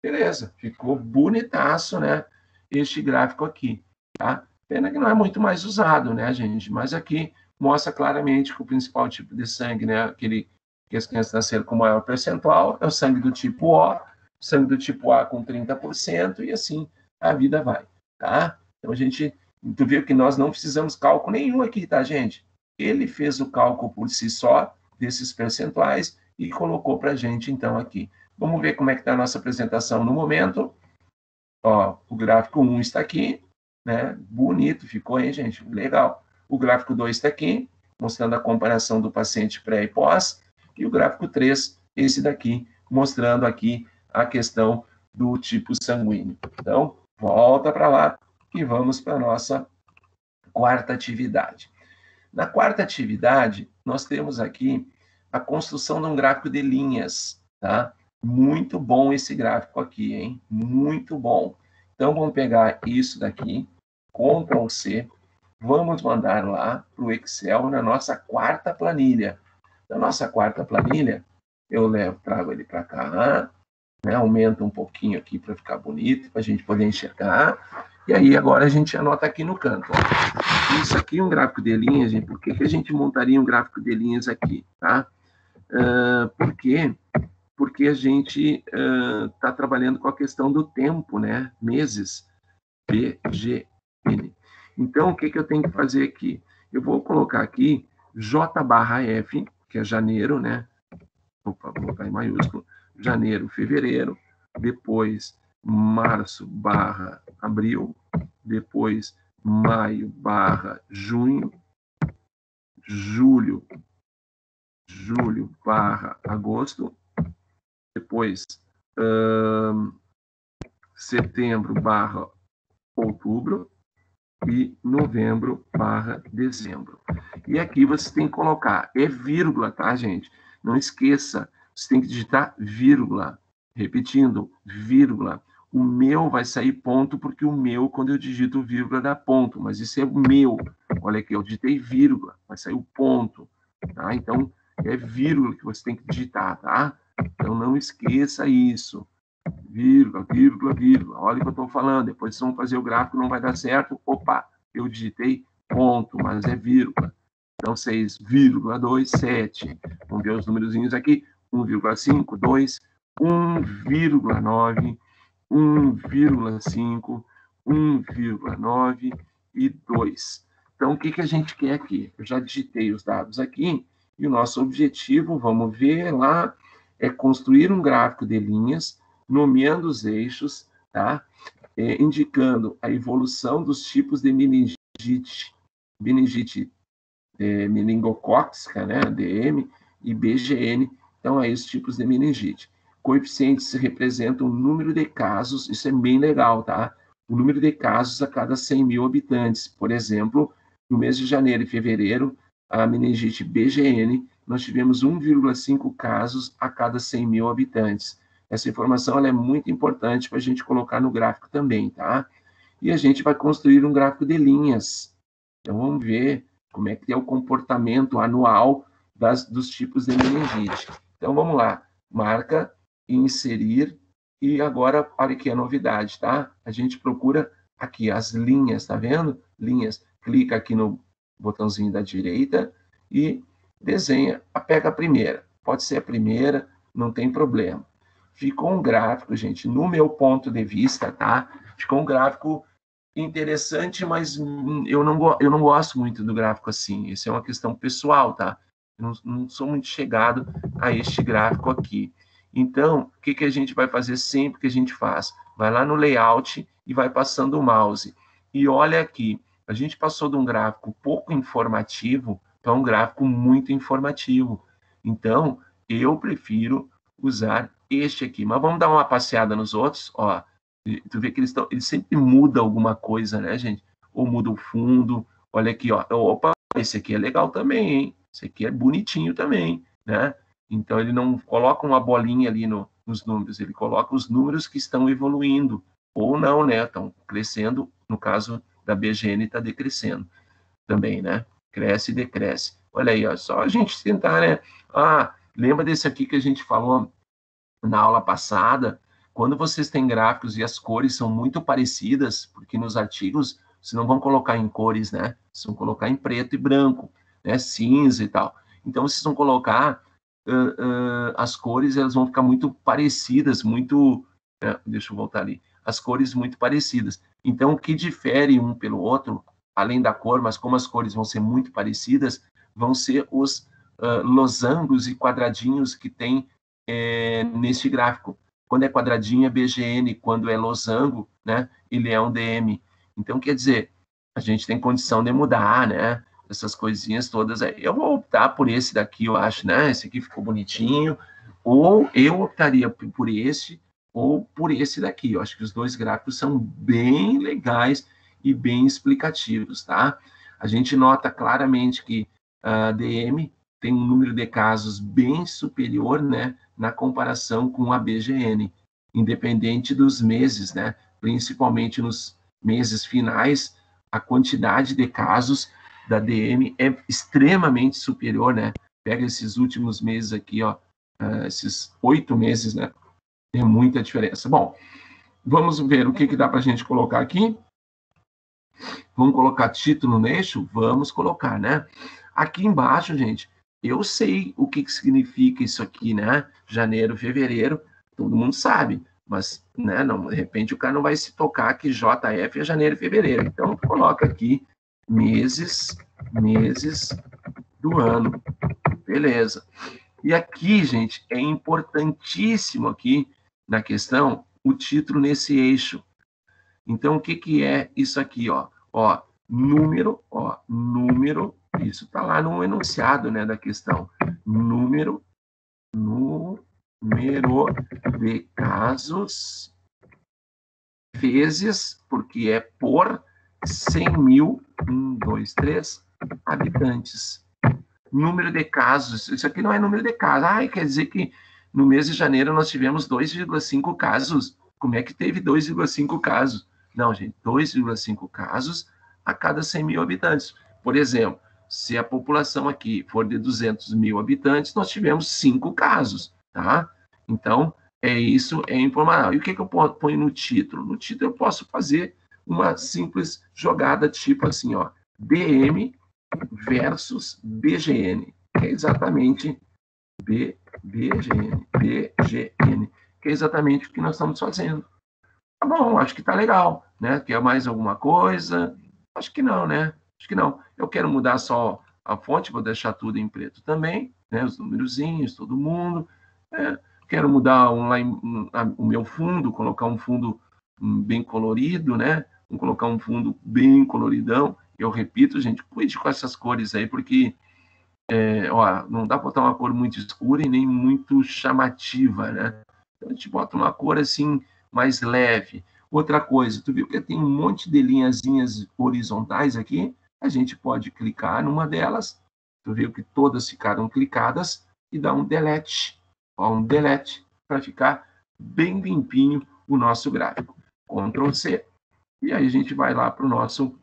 Beleza, ficou bonitaço, né? Este gráfico aqui, tá? Pena que não é muito mais usado, né, gente? Mas aqui mostra claramente que o principal tipo de sangue, né, aquele que as crianças nasceram com maior percentual, é o sangue do tipo O, sangue do tipo A com 30%, e assim a vida vai, tá? Então a gente, tu viu que nós não precisamos cálculo nenhum aqui, tá, gente? Ele fez o cálculo por si só, desses percentuais, e colocou para a gente, então, aqui. Vamos ver como é que está a nossa apresentação no momento. Ó, o gráfico 1 está aqui, né? Bonito, ficou, hein, gente? Legal. O gráfico 2 está aqui, mostrando a comparação do paciente pré e pós. E o gráfico 3, esse daqui, mostrando aqui a questão do tipo sanguíneo. Então, volta para lá e vamos para a nossa quarta atividade. Na quarta atividade, nós temos aqui a construção de um gráfico de linhas, tá? Muito bom esse gráfico aqui, hein? Muito bom. Então, vamos pegar isso daqui, Ctrl C, vamos mandar lá para o Excel na nossa quarta planilha. Na nossa quarta planilha, eu trago ele para cá, né? Aumenta um pouquinho aqui para ficar bonito, para a gente poder enxergar. E aí, agora a gente anota aqui no canto. Ó. Isso aqui é um gráfico de linhas, gente. Por que a gente montaria um gráfico de linhas aqui, tá? Por quê? Porque a gente está trabalhando com a questão do tempo, né? Meses, BGN. Então, o que eu tenho que fazer aqui? Eu vou colocar aqui J/F, que é janeiro, né? Opa, vou colocar em maiúsculo. Janeiro, fevereiro. Depois, março/abril. Depois, maio/junho. Julho/agosto. Depois, setembro/outubro e novembro/dezembro. E aqui você tem que colocar, é vírgula, tá, gente? Não esqueça, você tem que digitar vírgula. Repetindo, vírgula. O meu vai sair ponto, porque o meu, quando eu digito vírgula, dá ponto, mas isso é o meu. Olha aqui, eu digitei vírgula, vai sair o ponto, tá? Então, é vírgula que você tem que digitar, tá? Então, não esqueça isso. Vírgula, vírgula, vírgula. Olha o que eu estou falando. Depois vocês vão fazer o gráfico, não vai dar certo. Opa, eu digitei ponto, mas é vírgula. Então, 6,27. Vamos ver os númerozinhos aqui. 1,5, 2, 1,9, 1,5, 1,9 e 2. Então, o que a gente quer aqui? Eu já digitei os dados aqui e o nosso objetivo, vamos ver lá, é construir um gráfico de linhas, nomeando os eixos, tá? Indicando a evolução dos tipos de meningite meningocócica, né, DM, e BGN, então é esses tipos de meningite. Coeficientes representam o número de casos, isso é bem legal, tá? O número de casos a cada 100 mil habitantes. Por exemplo, no mês de janeiro e fevereiro, a meningite BGN, nós tivemos 1,5 casos a cada 100 mil habitantes. Essa informação ela é muito importante para a gente colocar no gráfico também, tá? E a gente vai construir um gráfico de linhas. Então, vamos ver como é que é o comportamento anual dos tipos de meningite. Então, vamos lá. Marca, inserir, e agora, olha aqui a novidade, tá? A gente procura aqui as linhas, tá vendo? Linhas. Clica aqui no botãozinho da direita e desenha, pega a primeira. Pode ser a primeira, não tem problema. ficou um gráfico, gente, no meu ponto de vista, tá? Ficou um gráfico interessante, mas eu não gosto muito do gráfico assim. Isso é uma questão pessoal, tá? Eu não sou muito chegado a este gráfico aqui. Então, o que a gente vai fazer sempre que a gente faz? Vai lá no layout e vai passando o mouse. E olha aqui, a gente passou de um gráfico pouco informativo para um gráfico muito informativo. Então, eu prefiro usar este aqui. Mas vamos dar uma passeada nos outros, ó. Tu vê que eles sempre mudam alguma coisa, né, gente? Ou muda o fundo. Olha aqui, ó. Opa, esse aqui é legal também, hein? Esse aqui é bonitinho também, né? Então, ele não coloca uma bolinha ali nos números, ele coloca os números que estão evoluindo. Ou não, né? Estão crescendo. No caso da BGN, está decrescendo também, né? Cresce e decresce. Olha aí, ó, só a gente tentar, né? Ah, lembra desse aqui que a gente falou na aula passada? Quando vocês têm gráficos e as cores são muito parecidas, porque nos artigos vocês não vão colocar em cores, né? Vocês vão colocar em preto e branco, né? Cinza e tal. Então, vocês vão colocar as cores, elas vão ficar muito parecidas, muito... deixa eu voltar ali. As cores muito parecidas. Então, o que difere um pelo outro, além da cor, mas como as cores vão ser muito parecidas, vão ser os losangos e quadradinhos que tem neste gráfico. Quando é quadradinho é BGN, quando é losango, né, ele é um DM. Então, quer dizer, a gente tem condição de mudar, né, essas coisinhas todas. Eu vou optar por esse daqui, eu acho, né, esse aqui ficou bonitinho, ou eu optaria por esse, ou por esse daqui. Eu acho que os dois gráficos são bem legais e bem explicativos, tá? A gente nota claramente que a DM tem um número de casos bem superior, né, na comparação com a BGN, independente dos meses, né? Principalmente nos meses finais, a quantidade de casos da DM é extremamente superior, né? Pega esses últimos meses aqui, ó, esses 8 meses, né? Tem muita diferença. Bom, vamos ver o que dá para a gente colocar aqui. Vamos colocar título no eixo? Vamos colocar, né? Aqui embaixo, gente, eu sei o que significa isso aqui, né? Janeiro, fevereiro, todo mundo sabe. Mas, né, não, de repente o cara não vai se tocar que JF é janeiro e fevereiro. Então, coloca aqui meses do ano. Beleza. E aqui, gente, é importantíssimo aqui na questão o título nesse eixo. Então, o que é isso aqui, ó? Ó, número, isso está lá no enunciado, né, da questão. Número de casos vezes, porque é por 100 mil, 1, 2, 3, habitantes. Número de casos, isso aqui não é número de casos. Ah, quer dizer que no mês de janeiro nós tivemos 2,5 casos. Como é que teve 2,5 casos? Não, gente, 2,5 casos a cada 100 mil habitantes. Por exemplo, se a população aqui for de 200 mil habitantes, nós tivemos 5 casos, tá? Então, isso é informação. E o que eu ponho no título? No título eu posso fazer uma simples jogada tipo assim, ó, DM versus BGN, que é exatamente BGN, que é exatamente o que nós estamos fazendo. Tá bom, acho que tá legal, né? Quer mais alguma coisa? Acho que não, né? Acho que não. Eu quero mudar só a fonte, vou deixar tudo em preto também, né? Os númerozinhos, todo mundo. Quero mudar o meu fundo, colocar um fundo bem colorido, né? Vou colocar um fundo bem coloridão. Eu repito, gente, cuide com essas cores aí, porque ó, não dá para botar uma cor muito escura e nem muito chamativa, né? Então a gente bota uma cor assim mais leve. Outra coisa, tu viu que tem um monte de linhazinhas horizontais aqui? A gente pode clicar numa delas. Tu viu que todas ficaram clicadas e dá um delete. Ó, um delete para ficar bem limpinho o nosso gráfico. Ctrl C. E aí a gente vai lá para o nosso,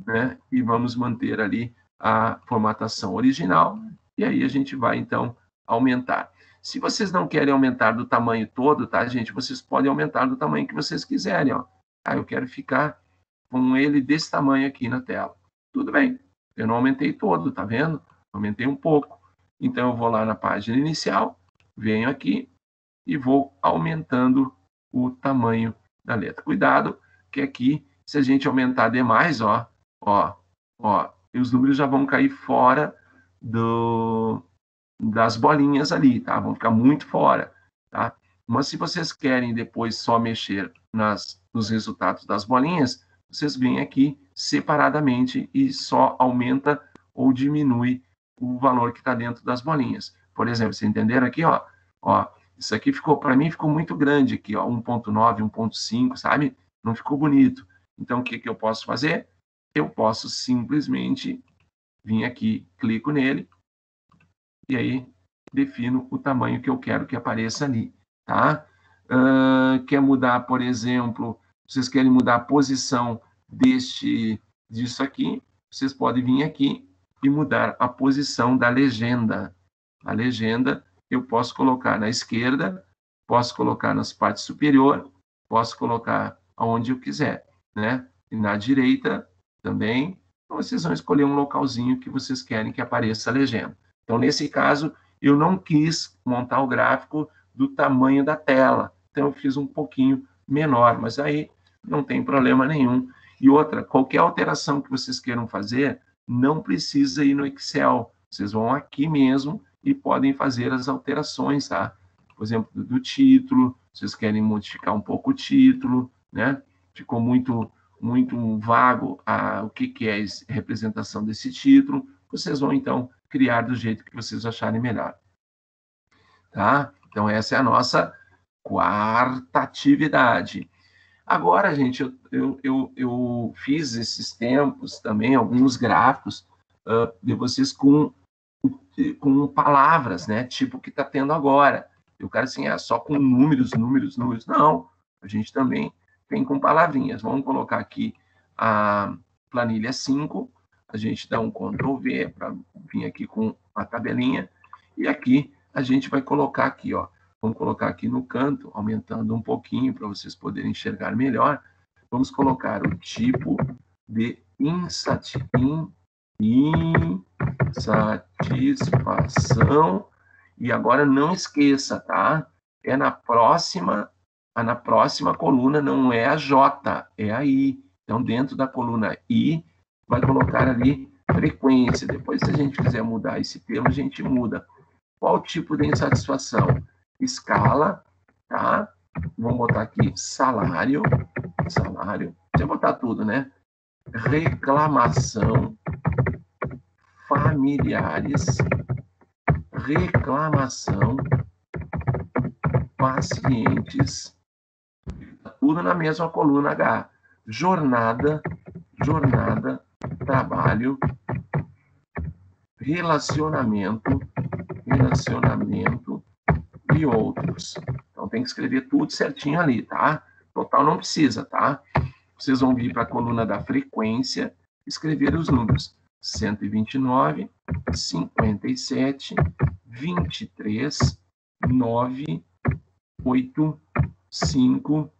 né? E vamos manter ali a formatação original. E aí a gente vai, então, aumentar. Se vocês não querem aumentar do tamanho todo, tá, gente? Vocês podem aumentar do tamanho que vocês quiserem, ó. Ah, eu quero ficar com ele desse tamanho aqui na tela. Tudo bem. Eu não aumentei todo, tá vendo? Aumentei um pouco. Então, eu vou lá na página inicial, venho aqui e vou aumentando o tamanho da letra. Cuidado, que aqui, se a gente aumentar demais, ó, os números já vão cair fora das bolinhas ali, tá? Vão ficar muito fora, tá? Mas se vocês querem depois só mexer nos resultados das bolinhas, vocês vêm aqui separadamente e só aumenta ou diminui o valor que está dentro das bolinhas. Por exemplo, vocês entenderam aqui, ó, isso aqui para mim ficou muito grande aqui, ó, 1.9, 1.5, sabe? Não ficou bonito. Então, o que eu posso fazer? Eu posso simplesmente vir aqui, clico nele, e aí defino o tamanho que eu quero que apareça ali, tá? Quer mudar, por exemplo, vocês querem mudar a posição disso aqui, vocês podem vir aqui e mudar a posição da legenda. A legenda eu posso colocar na esquerda, posso colocar nas partes superior, posso colocar aonde eu quiser, né? E na direita também, então vocês vão escolher um localzinho que vocês querem que apareça a legenda. Então, nesse caso, eu não quis montar o gráfico do tamanho da tela, então eu fiz um pouquinho menor, mas aí não tem problema nenhum. E outra, qualquer alteração que vocês queiram fazer, não precisa ir no Excel, vocês vão aqui mesmo e podem fazer as alterações, tá? Por exemplo, do título, vocês querem modificar um pouco o título, né? Ficou muito vago o que é a representação desse título, vocês vão, então, criar do jeito que vocês acharem melhor. Tá? Então, essa é a nossa quarta atividade. Agora, gente, eu fiz esses tempos também, alguns gráficos de vocês com palavras, né? Tipo o que está tendo agora. Eu quero assim, só com números. Não, a gente também tem com palavrinhas. Vamos colocar aqui a planilha 5, a gente dá um Ctrl V para vir aqui com a tabelinha, e aqui a gente vai colocar aqui, ó. Vamos colocar aqui no canto, aumentando um pouquinho para vocês poderem enxergar melhor. Vamos colocar o tipo de insatisfação. E agora não esqueça, tá? Na próxima coluna não é a J, é a I. Então, dentro da coluna I, vai colocar ali frequência. Depois, se a gente quiser mudar esse termo, a gente muda. Qual tipo de insatisfação? Escala, tá? Vamos botar aqui salário. Deixa eu botar tudo, né? Reclamação, familiares, reclamação, pacientes, tudo na mesma coluna H. Jornada, trabalho, relacionamento e outros. Então, tem que escrever tudo certinho ali, tá? Total não precisa, tá? Vocês vão vir para a coluna da frequência, escrever os números 129, 57, 23, 9, 8, 5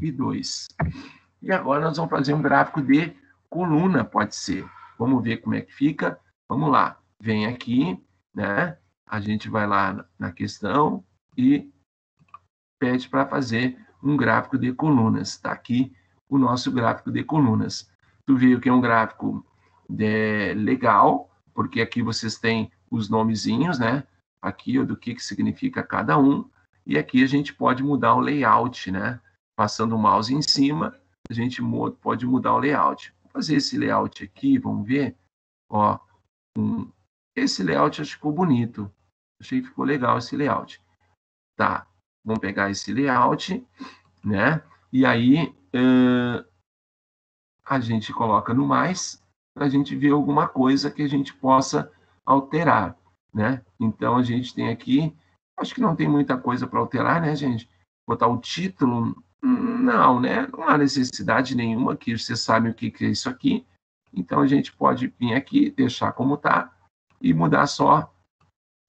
e 2. E agora nós vamos fazer um gráfico de coluna, pode ser. Vamos ver como é que fica. Vamos lá. Vem aqui, né? A gente vai lá na questão e pede para fazer um gráfico de colunas. Está aqui o nosso gráfico de colunas. Tu viu que é um gráfico legal, porque aqui vocês têm os nomezinhos, né? Aqui, do que significa cada um. E aqui a gente pode mudar o layout, né? Passando o mouse em cima, a gente pode mudar o layout. Vou fazer esse layout aqui, vamos ver. Ó, esse layout acho que ficou bonito. Achei que ficou legal esse layout. Tá, vamos pegar esse layout, né? E aí a gente coloca no mais para a gente ver alguma coisa que a gente possa alterar, né? Então a gente tem aqui, acho que não tem muita coisa para alterar, né, gente? Botar o título, não, né? Não há necessidade nenhuma, que você sabe o que é isso aqui. Então a gente pode vir aqui, deixar como está e mudar só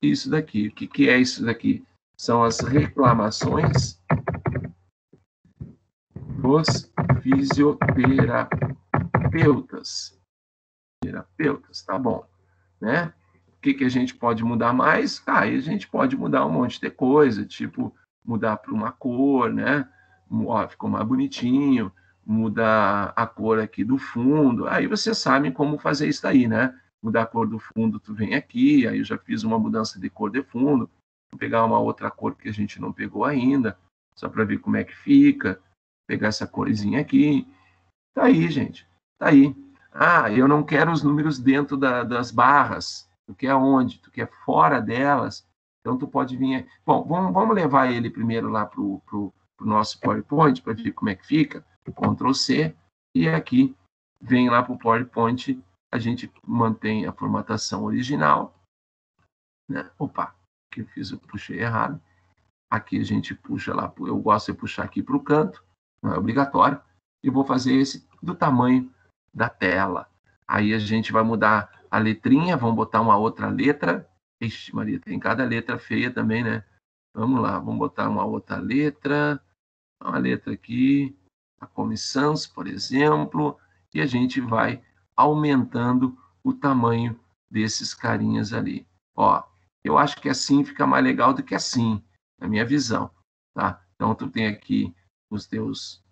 isso daqui. O que é isso daqui? São as reclamações dos fisioterapeutas. Tá bom, né? O que a gente pode mudar mais? Aí a gente pode mudar um monte de coisa, tipo mudar para uma cor, né? Ó, ficou mais bonitinho, muda a cor aqui do fundo. Aí vocês sabem como fazer isso daí, né? Mudar a cor do fundo, tu vem aqui, aí eu já fiz uma mudança de cor de fundo. Vou pegar uma outra cor que a gente não pegou ainda, só para ver como é que fica. Pegar essa corzinha aqui. Tá aí, gente. Tá aí. Ah, eu não quero os números dentro das barras. Tu quer onde? Tu quer fora delas? Então, tu pode vir... Bom, vamos levar ele primeiro lá para o nosso PowerPoint para ver como é que fica. Ctrl C. E aqui, vem lá para o PowerPoint, a gente mantém a formatação original. Né? Opa, aqui eu puxei errado. Aqui a gente puxa lá, eu gosto de puxar aqui para o canto, não é obrigatório. E vou fazer esse do tamanho da tela. Aí a gente vai mudar a letrinha, vamos botar uma outra letra. Ixi, Maria, tem cada letra feia também, né? Vamos lá, vamos botar uma outra letra. Uma letra aqui, a comissões, por exemplo. E a gente vai aumentando o tamanho desses carinhas ali. Ó, eu acho que assim fica mais legal do que assim, na minha visão, tá? Então, tu tem aqui os teus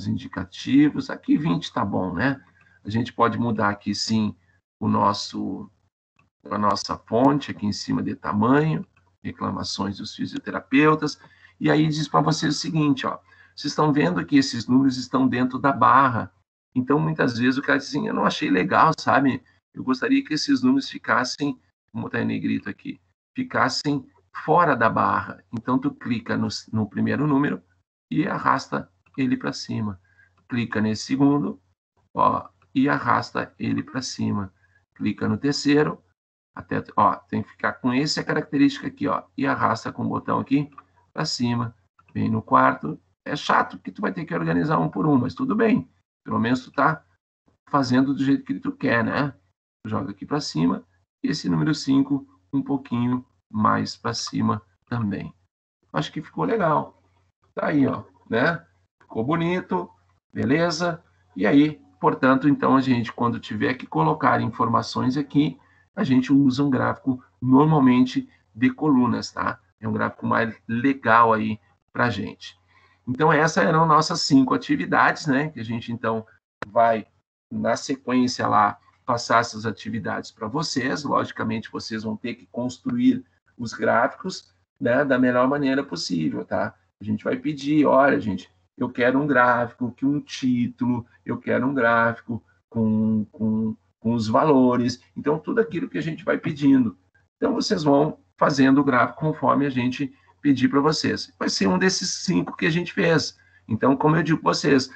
indicativos. Aqui 20 tá bom, né? A gente pode mudar aqui, sim, a nossa fonte aqui em cima de tamanho, reclamações dos fisioterapeutas. E aí diz para vocês o seguinte, ó, vocês estão vendo que esses números estão dentro da barra. Então, muitas vezes o cara diz assim, eu não achei legal, sabe? Eu gostaria que esses números ficassem, vou botar em negrito aqui, ficassem fora da barra. Então, tu clica no primeiro número e arrasta ele para cima. Clica nesse segundo, ó, e arrasta ele para cima. Clica no terceiro, até, ó, tem que ficar com essa característica aqui, ó, e arrasta com o botão aqui para cima. Vem no quarto. É chato que tu vai ter que organizar um por um, mas tudo bem. Pelo menos tu tá fazendo do jeito que tu quer, né? Joga aqui para cima. E esse número 5 um pouquinho mais para cima também. Acho que ficou legal. Tá aí, ó, né? Ficou bonito, beleza? E aí, portanto, então a gente, quando tiver que colocar informações aqui, a gente usa um gráfico normalmente de colunas, tá? É um gráfico mais legal aí para a gente. Então, essas eram nossas 5 atividades, né? Que a gente, então, vai, na sequência lá, passar essas atividades para vocês. Logicamente, vocês vão ter que construir os gráficos, né, da melhor maneira possível, tá? A gente vai pedir, olha, gente, eu quero um gráfico, que um título, eu quero um gráfico com os valores. Então, tudo aquilo que a gente vai pedindo. Então, vocês vão fazendo o gráfico conforme a gente pedir para vocês. Vai ser um desses 5 que a gente fez. Então, como eu digo para vocês,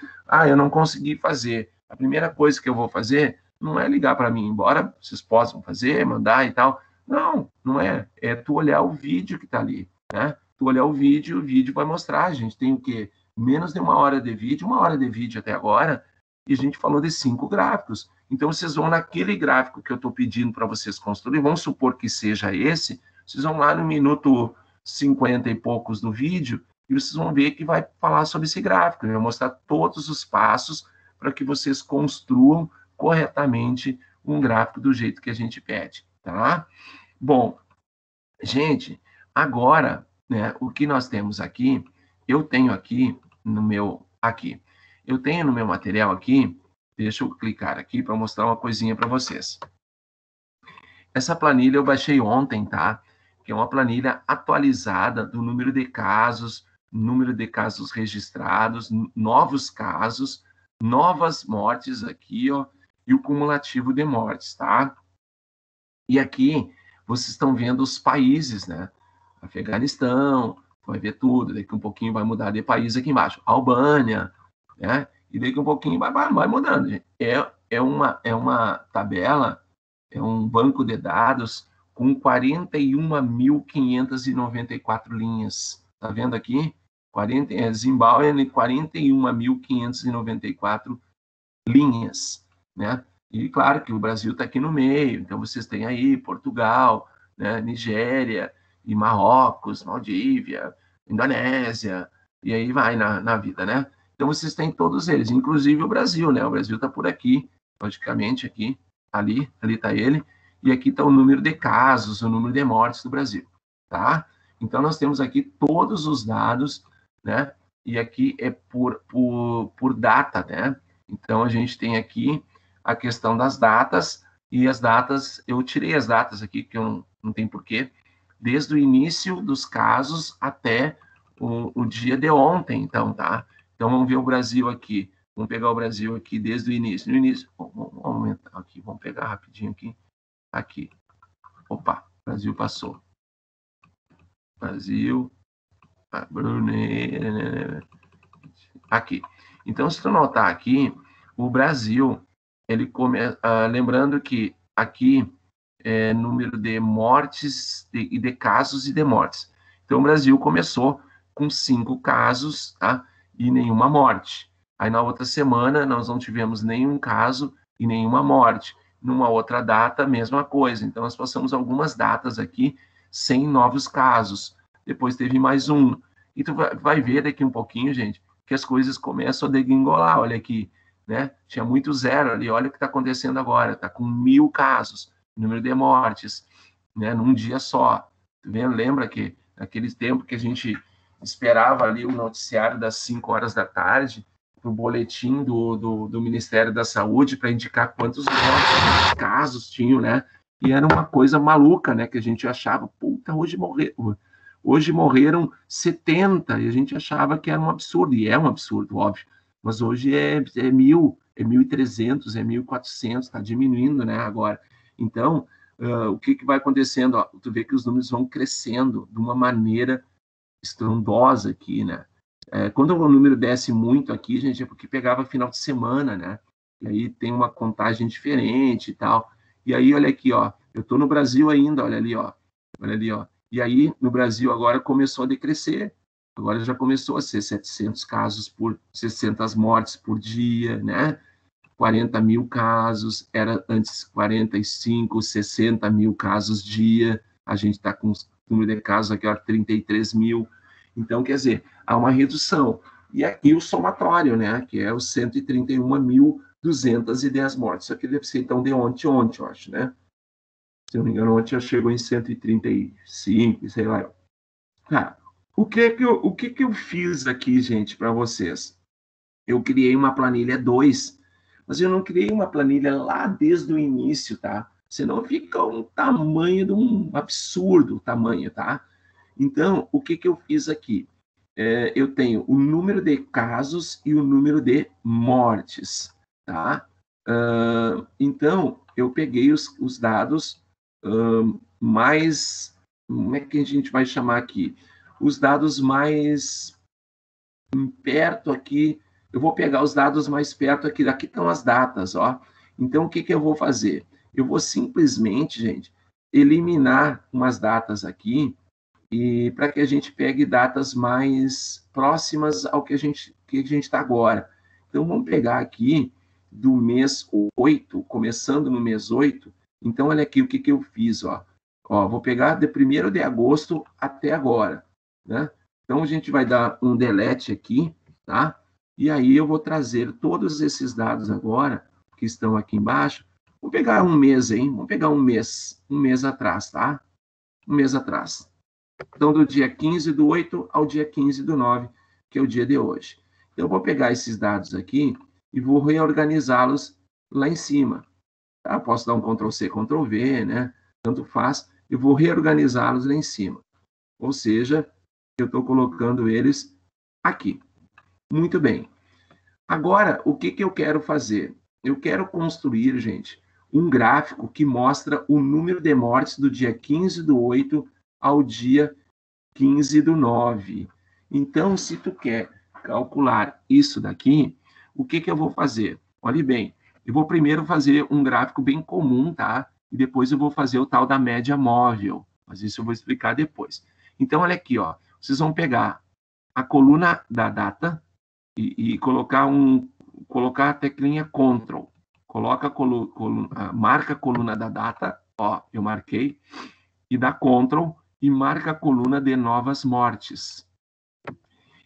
eu não consegui fazer. A primeira coisa que eu vou fazer não é ligar para mim, embora vocês possam fazer, mandar e tal. Não, não é. É tu olhar o vídeo que está ali, né? Tu olhar o vídeo vai mostrar. A gente tem o quê? Menos de 1 hora de vídeo, 1 hora de vídeo até agora, e a gente falou de 5 gráficos. Então, vocês vão naquele gráfico que eu estou pedindo para vocês construir, vamos supor que seja esse, vocês vão lá no minuto 50 e poucos do vídeo, e vocês vão ver que vai falar sobre esse gráfico, vai mostrar todos os passos para que vocês construam corretamente um gráfico do jeito que a gente pede, tá? Bom, gente, agora, né, o que nós temos aqui, eu tenho aqui no meu material aqui, deixa eu clicar aqui para mostrar uma coisinha para vocês. Essa planilha eu baixei ontem, tá? Que é uma planilha atualizada do número de casos registrados, novos casos, novas mortes aqui, ó, e o cumulativo de mortes, tá? E aqui vocês estão vendo os países, né? Afeganistão, vai ver tudo, daqui um pouquinho vai mudar de país aqui embaixo. Albânia, né? E daqui um pouquinho vai mudando. É uma tabela, é um banco de dados com 41.594 linhas. Tá vendo aqui? Zimbábue, 41.594 linhas, né? E claro que o Brasil está aqui no meio, então vocês têm aí Portugal, né, Nigéria, e Marrocos, Maldívia, Indonésia, e aí vai na vida, né? Então vocês têm todos eles, inclusive o Brasil, né? O Brasil está por aqui, logicamente, aqui, ali está ele, e aqui está o número de casos, o número de mortes do Brasil, tá? Então, nós temos aqui todos os dados, né? E aqui é por data, né? Então, a gente tem aqui a questão das datas, e as datas, eu tirei as datas aqui, que eu não tem porquê, desde o início dos casos até o dia de ontem, então, tá? Então, vamos ver o Brasil aqui. Vamos pegar o Brasil aqui desde o início. No início, vamos aumentar aqui, vamos pegar rapidinho aqui. Aqui. Opa, Brasil passou. Brasil, Brunei, aqui. Então, se tu notar aqui, o Brasil, ele lembrando que aqui é número de mortes e de casos e de mortes. Então, o Brasil começou com 5 casos, tá? E nenhuma morte. Aí, na outra semana, nós não tivemos nenhum caso e nenhuma morte. Numa outra data, mesma coisa. Então, nós passamos algumas datas aqui sem novos casos. Depois teve mais um. E tu vai ver daqui um pouquinho, gente, que as coisas começam a degringolar. Olha aqui, né? Tinha muito zero ali. Olha o que está acontecendo agora. Está com 1.000 casos. Número de mortes, né? Num dia só. Lembra que naquele tempo que a gente esperava ali o noticiário das 5 horas da tarde, o boletim do Ministério da Saúde para indicar quantos casos tinham, né? E era uma coisa maluca, né? Que a gente achava, puta, hoje morreram 70, e a gente achava que era um absurdo, e é um absurdo, óbvio. Mas hoje é 1.000, é 1.300, é 1.400, está diminuindo, né, agora. Então, o que vai acontecendo? Ó, tu vê que os números vão crescendo de uma maneira estrondosa aqui, né? Quando o número desce muito aqui, gente, é porque pegava final de semana, né? E aí tem uma contagem diferente e tal. E aí, olha aqui, ó, eu tô no Brasil ainda, olha ali, ó. Olha ali, ó. E aí, no Brasil, agora começou a decrescer. Agora já começou a ser 700 casos 600 mortes por dia, né? 40 mil casos, era antes 45, 60 mil casos dia. A gente está com o número de casos aqui, ó, 33 mil. Então, quer dizer, há uma redução. E aqui o somatório, né? Que é os 131.210 mortes. Isso aqui deve ser, então, de ontem, eu acho, né? Se eu não me engano, ontem já chegou em 135, sei lá. Tá. O que que eu fiz aqui, gente, para vocês? Eu criei uma planilha 2, mas eu não criei uma planilha lá desde o início, tá? Senão fica um tamanho de um absurdo tamanho, tá? Então, o que eu fiz aqui? Eu tenho o número de casos e o número de mortes, tá? Então, eu peguei os dados mais... Como é que a gente vai chamar aqui? Os dados mais perto aqui. Eu vou pegar os dados mais perto aqui. Aqui estão as datas, ó. Então, o que eu vou fazer? Eu vou simplesmente, gente, eliminar umas datas aqui e para que a gente pegue datas mais próximas ao que a gente está agora. Então, vamos pegar aqui do mês 8, começando no mês 8. Então, olha aqui o que eu fiz, ó. Vou pegar de 1º de agosto até agora, né? Então, a gente vai dar um delete aqui, tá? E aí eu vou trazer todos esses dados agora, que estão aqui embaixo. Vou pegar um mês, hein? Vamos pegar um mês atrás, tá? Um mês atrás. Então, do dia 15 do 8 ao dia 15 do 9, que é o dia de hoje. Então, eu vou pegar esses dados aqui e vou reorganizá-los lá em cima. Tá? Posso dar um Ctrl+C, Ctrl+V, né? Tanto faz. Eu vou reorganizá-los lá em cima. Ou seja, eu estou colocando eles aqui. Muito bem. Agora, o que eu quero fazer? Eu quero construir, gente, um gráfico que mostra o número de mortes do dia 15 do 8 ao dia 15 do 9. Então, se tu quer calcular isso daqui, o que eu vou fazer? Olhe bem, eu vou primeiro fazer um gráfico bem comum, tá? E depois eu vou fazer o tal da média móvel. Mas isso eu vou explicar depois. Então, olha aqui, ó. Vocês vão pegar a coluna da data e colocar a teclinha Ctrl. Coloca marca a coluna da data, ó, eu marquei, e dá Ctrl e marca a coluna de novas mortes.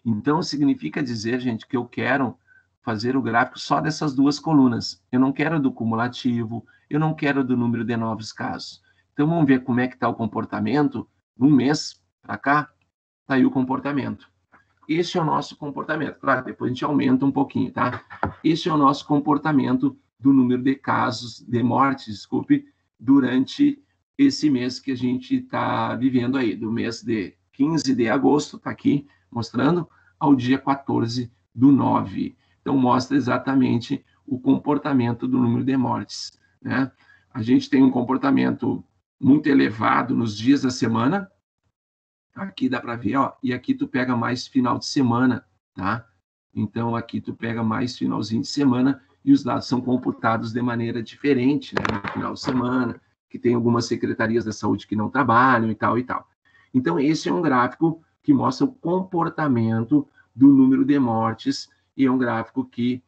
Então, significa dizer, gente, que eu quero fazer o gráfico só dessas duas colunas. Eu não quero do cumulativo, eu não quero do número de novos casos. Então, vamos ver como é que está o comportamento no mês para cá, tá aí o comportamento. Esse é o nosso comportamento. Claro, depois a gente aumenta um pouquinho, tá? Esse é o nosso comportamento do número de casos, de mortes, desculpe, durante esse mês que a gente está vivendo aí, do mês de 15 de agosto, tá aqui mostrando, ao dia 14/9. Então, mostra exatamente o comportamento do número de mortes, né? A gente tem um comportamento muito elevado nos dias da semana. Aqui dá para ver, ó, e aqui tu pega mais final de semana, tá? Então, aqui tu pega mais finalzinho de semana e os dados são computados de maneira diferente, né? No final de semana, que tem algumas secretarias da saúde que não trabalham e tal e tal. Então, esse é um gráfico que mostra o comportamento do número de mortes e é um gráfico que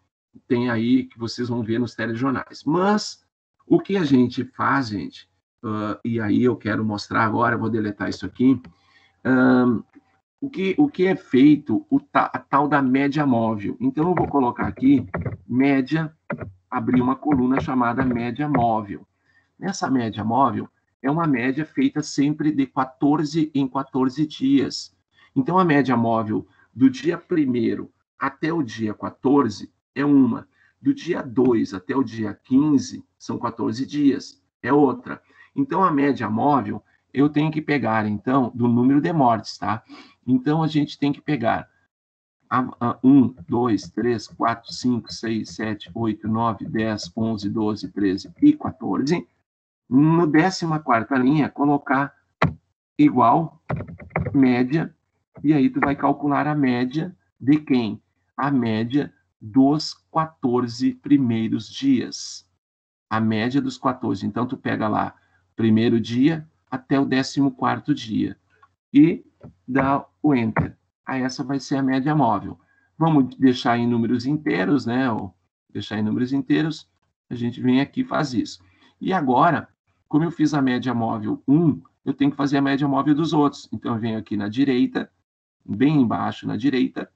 tem aí, que vocês vão ver nos telejornais. Mas, o que a gente faz, gente, e aí eu quero mostrar agora, vou deletar isso aqui, o que é feito, a tal da média móvel. Então, eu vou colocar aqui, média, abrir uma coluna chamada média móvel. Nessa média móvel, é uma média feita sempre de 14 em 14 dias. Então, a média móvel do dia 1º até o dia 14 é uma. Do dia 2 até o dia 15, são 14 dias, é outra. Então, a média móvel, eu tenho que pegar, então, do número de mortes, tá? Então, a gente tem que pegar 1, 2, 3, 4, 5, 6, 7, 8, 9, 10, 11, 12, 13 e 14. No 14ª linha, colocar igual, média, e aí tu vai calcular a média de quem? A média dos 14 primeiros dias. A média dos 14. Então, tu pega lá, primeiro dia até o 14º dia. E dá o Enter. Aí essa vai ser a média móvel. Vamos deixar em números inteiros, né? Ou deixar em números inteiros, a gente vem aqui e faz isso. E agora, como eu fiz a média móvel 1, eu tenho que fazer a média móvel dos outros. Então, eu venho aqui na direita, bem embaixo na direita,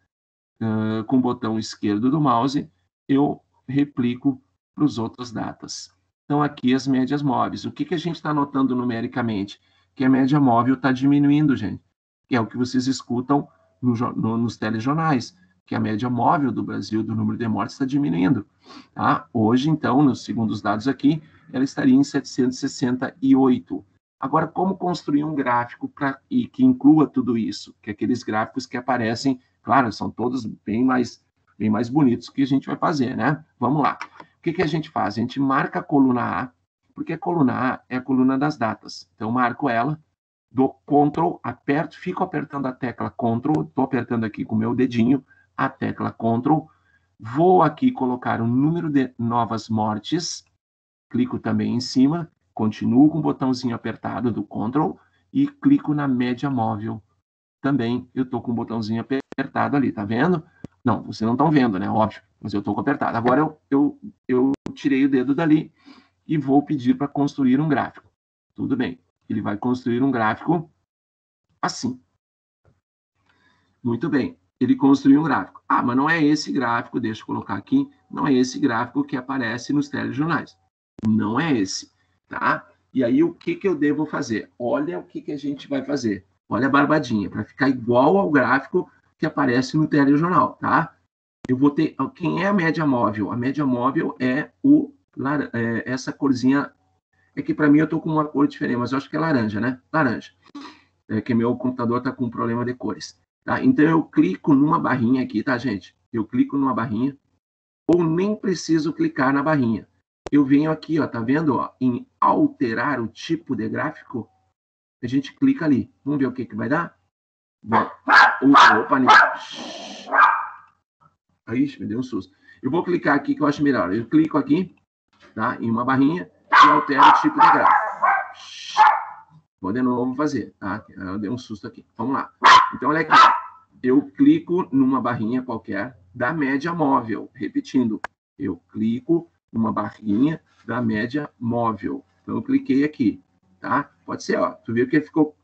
com o botão esquerdo do mouse, eu replico para os outras datas. Então, aqui as médias móveis. O que a gente está notando numericamente? Que a média móvel está diminuindo, gente. Que é o que vocês escutam nos telejornais, que a média móvel do Brasil, do número de mortes, está diminuindo. Tá? Hoje, então, segundo os dados aqui, ela estaria em 768. Agora, como construir um gráfico que inclua tudo isso? Que é aqueles gráficos que aparecem, claro, são todos bem mais bonitos que a gente vai fazer, né? Vamos lá. O que a gente faz? A gente marca a coluna A, porque a coluna A é a coluna das datas. Então, eu marco ela, dou Ctrl, aperto, fico apertando a tecla Ctrl, estou apertando aqui com o meu dedinho, a tecla Ctrl, vou aqui colocar o número de novas mortes, clico também em cima, continuo com o botãozinho apertado do Ctrl e clico na média móvel. Também eu estou com o botãozinho apertado ali, tá vendo? Não, vocês não estão vendo, né? Óbvio, mas eu estou com apertado. Agora eu tirei o dedo dali e vou pedir para construir um gráfico. Tudo bem. Ele vai construir um gráfico assim. Muito bem. Ele construiu um gráfico. Ah, mas não é esse gráfico, deixa eu colocar aqui, não é esse gráfico que aparece nos telejornais. Não é esse, tá? E aí, o que eu devo fazer? Olha o que a gente vai fazer. Olha a barbadinha, para ficar igual ao gráfico que aparece no telejornal, tá? Eu vou ter... Quem é a média móvel? A média móvel é essa corzinha... É que para mim eu estou com uma cor diferente, mas eu acho que é laranja, né? Laranja. É que meu computador está com um problema de cores. Tá? Então, eu clico numa barrinha aqui, tá, gente? Eu clico numa barrinha, ou nem preciso clicar na barrinha. Eu venho aqui, ó, tá vendo? Ó, em alterar o tipo de gráfico, a gente clica ali. Vamos ver o que vai dar? Opa, Ixi, me deu um susto. Eu vou clicar aqui que eu acho melhor. Eu clico aqui, tá? Em uma barrinha e altero o tipo de gráfico. Vou de novo fazer, tá? Eu dei um susto aqui. Vamos lá. Então, olha aqui. Eu clico numa barrinha qualquer da média móvel. Repetindo, eu clico numa barrinha da média móvel. Então, eu cliquei aqui, tá? Pode ser, ó. Tu viu que ficou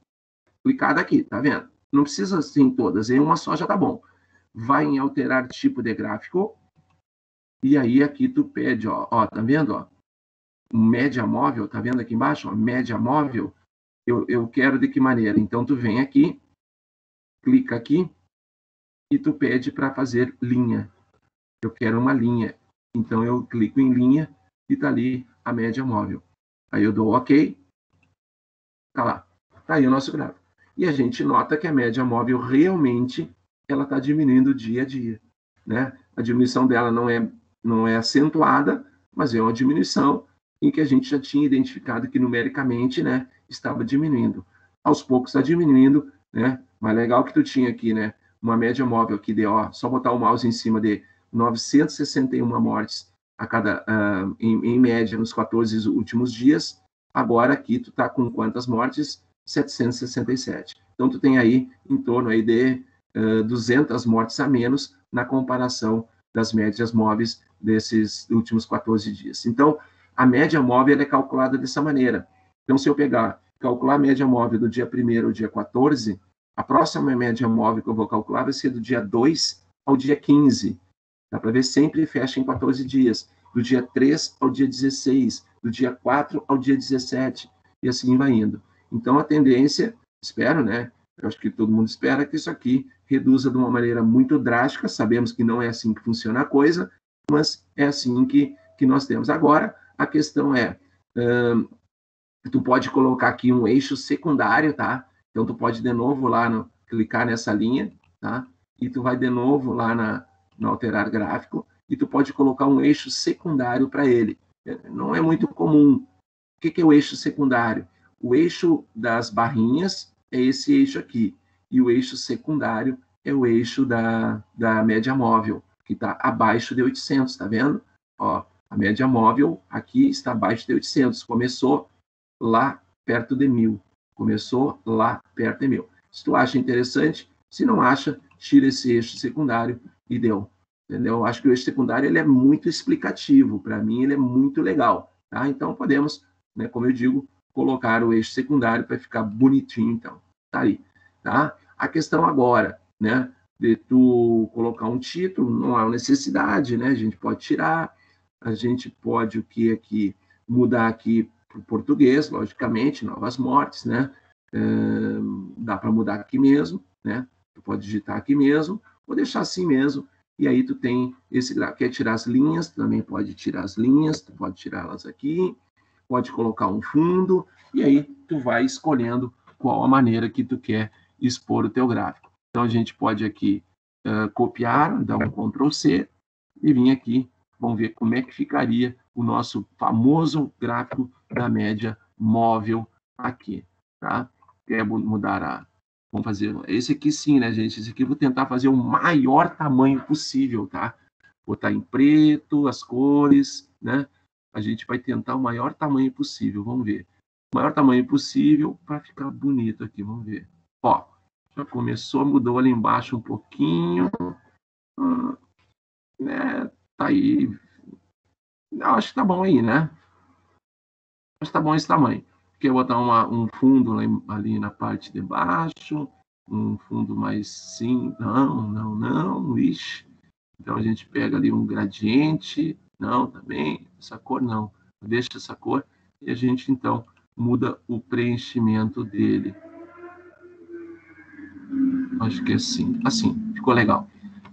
clicado aqui, tá vendo? Não precisa ser em todas, em uma só já tá bom. Vai em alterar tipo de gráfico. E aí, aqui tu pede, ó. Ó, tá vendo, ó? Média móvel, tá vendo aqui embaixo? Ó, média móvel. Eu quero de que maneira? Então, tu vem aqui clica aqui e tu pede para fazer linha. Eu quero uma linha. Então, eu clico em linha e está ali a média móvel. Aí eu dou OK. Está lá. Está aí o nosso gráfico. E a gente nota que a média móvel realmente ela está diminuindo dia a dia, né? A diminuição dela não é acentuada, mas é uma diminuição em que a gente já tinha identificado que numericamente, né, estava diminuindo. Aos poucos está diminuindo, né? Mas legal que tu tinha aqui, né, uma média móvel aqui de, ó, só botar o mouse em cima de 961 mortes a cada, em média nos 14 últimos dias. Agora aqui tu tá com quantas mortes? 767. Então tu tem aí em torno aí de 200 mortes a menos na comparação das médias móveis desses últimos 14 dias. Então, a média móvel é calculada dessa maneira. Então, se eu calcular a média móvel do dia 1º ao dia 14, a próxima média móvel que eu vou calcular vai ser do dia 2 ao dia 15. Dá para ver, sempre fecha em 14 dias. Do dia 3 ao dia 16, do dia 4 ao dia 17, e assim vai indo. Então, a tendência, espero, né? Eu acho que todo mundo espera que isso aqui reduza de uma maneira muito drástica. Sabemos que não é assim que funciona a coisa, mas é assim que nós temos. Agora, a questão é, tu pode colocar aqui um eixo secundário, tá? Então, tu pode de novo lá clicar nessa linha, tá? E tu vai de novo lá no alterar gráfico, e tu pode colocar um eixo secundário para ele. Não é muito comum. O que é o eixo secundário? O eixo das barrinhas é esse eixo aqui, e o eixo secundário é o eixo da média móvel, que está abaixo de 800, tá vendo? Ó, a média móvel aqui está abaixo de 800, começou lá perto de 1000, começou lá perto de 1000. Se tu acha interessante, se não acha, tira esse eixo secundário e deu. Entendeu? Eu acho que o eixo secundário ele é muito explicativo, para mim ele é muito legal, tá? Então podemos, né, como eu digo, colocar o eixo secundário para ficar bonitinho, então. Tá aí, tá? A questão agora, né, de tu colocar um título, não há necessidade, né? A gente pode tirar, a gente pode o que aqui mudar aqui para o português, logicamente, novas mortes, né? Dá para mudar aqui mesmo, né? Tu pode digitar aqui mesmo, ou deixar assim mesmo, e aí tu tem esse gráfico. Quer tirar as linhas, também pode tirar as linhas, tu pode tirá-las aqui, pode colocar um fundo, e aí tu vai escolhendo qual a maneira que tu quer expor o teu gráfico. Então, a gente pode aqui copiar, dar um Ctrl+C, e vir aqui, vamos ver como é que ficaria o nosso famoso gráfico da média móvel aqui, tá? Quer mudar a... Vamos fazer... Esse aqui sim, né, gente? Esse aqui eu vou tentar fazer o maior tamanho possível, tá? Botar em preto as cores, né? A gente vai tentar o maior tamanho possível, vamos ver. O maior tamanho possível para ficar bonito aqui, vamos ver. Ó, já começou, mudou ali embaixo um pouquinho. Né? Tá aí. Eu acho que tá bom aí, né? Acho que tá bom esse tamanho. Quer botar um fundo ali na parte de baixo, um fundo mais sim, não, ixi. Então a gente pega ali um gradiente, não, também, essa cor não, deixa essa cor, e a gente então muda o preenchimento dele. Acho que é assim, ficou legal.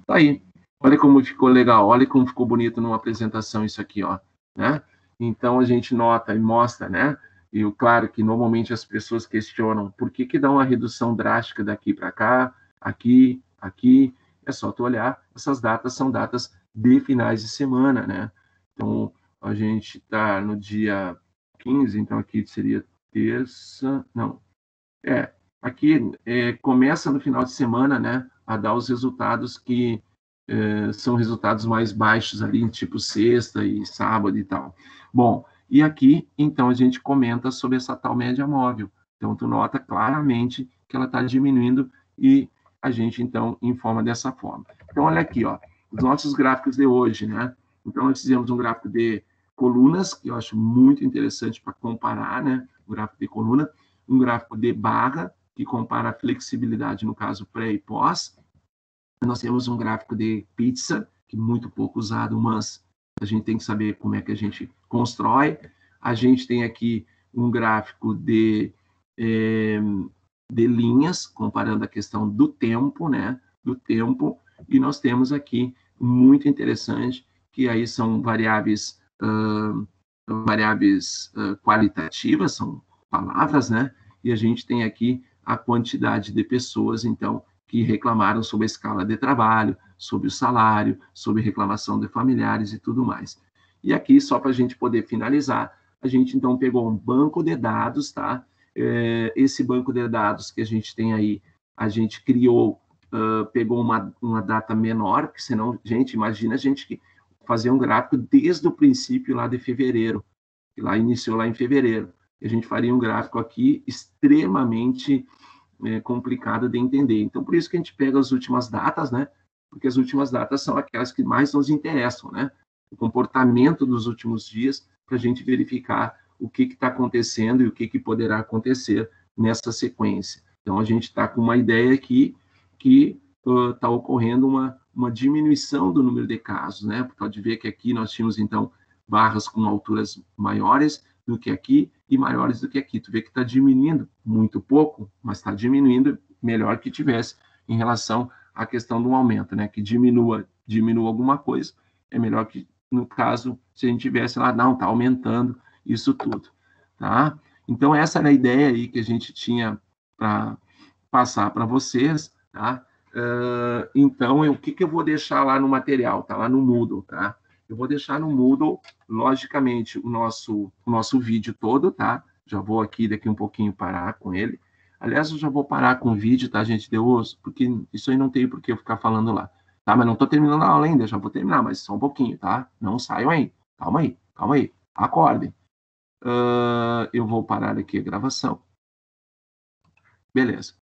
Tá aí, olha como ficou legal, olha como ficou bonito numa apresentação isso aqui, ó, né? Então a gente nota e mostra, né? E claro que normalmente as pessoas questionam por que dá uma redução drástica daqui para cá, aqui, é só tu olhar, essas datas são datas de finais de semana, né? Então a gente está no dia 15, então aqui seria terça, não, aqui começa no final de semana, né, a dar os resultados que são resultados mais baixos ali, tipo sexta e sábado e tal. Bom, e aqui, então, a gente comenta sobre essa tal média móvel. Então, tu nota claramente que ela está diminuindo e a gente, então, informa dessa forma. Então, olha aqui, ó, os nossos gráficos de hoje, né? Então, nós fizemos um gráfico de colunas, que eu acho muito interessante para comparar, né? Um gráfico de coluna, um gráfico de barra, que compara a flexibilidade, no caso, pré e pós. Nós temos um gráfico de pizza, que é muito pouco usado, mas a gente tem que saber como é que a gente constrói. A gente tem aqui um gráfico de linhas, comparando a questão do tempo, né? Do tempo, e nós temos aqui, muito interessante, que aí são variáveis, qualitativas, são palavras, né? E a gente tem aqui a quantidade de pessoas, então, que reclamaram sobre a escala de trabalho, sobre o salário, sobre reclamação de familiares e tudo mais. E aqui, só para a gente poder finalizar, a gente então pegou um banco de dados, tá? Esse banco de dados que a gente tem aí, a gente criou, pegou uma data menor, porque senão, gente, imagina a gente fazer um gráfico desde o princípio lá de fevereiro, que lá iniciou lá em fevereiro. A gente faria um gráfico aqui extremamente complicado de entender. Então, por isso que a gente pega as últimas datas, né? Porque as últimas datas são aquelas que mais nos interessam, né? O comportamento dos últimos dias, para a gente verificar o que está acontecendo e o que poderá acontecer nessa sequência. Então, a gente está com uma ideia aqui que está ocorrendo uma diminuição do número de casos, né? Pode ver que aqui nós tínhamos, então, barras com alturas maiores do que aqui e maiores do que aqui. Tu vê que está diminuindo muito pouco, mas está diminuindo melhor que tivesse em relação à questão do aumento, né? Que diminua alguma coisa, é melhor que, no caso, se a gente tivesse lá, não, está aumentando isso tudo, tá? Então, essa era a ideia aí que a gente tinha para passar para vocês, tá? Então, o que eu vou deixar lá no material? Tá lá no Moodle, tá? Eu vou deixar no Moodle, logicamente, o nosso vídeo todo, tá? Já vou aqui, daqui um pouquinho, parar com ele. Aliás, eu já vou parar com o vídeo, tá, gente? Deus, porque isso aí não tem por que eu ficar falando lá. Tá? Mas não estou terminando a aula ainda, já vou terminar, mas só um pouquinho, tá? Não saiam aí. Calma aí, calma aí. Acordem. Eu vou parar aqui a gravação. Beleza.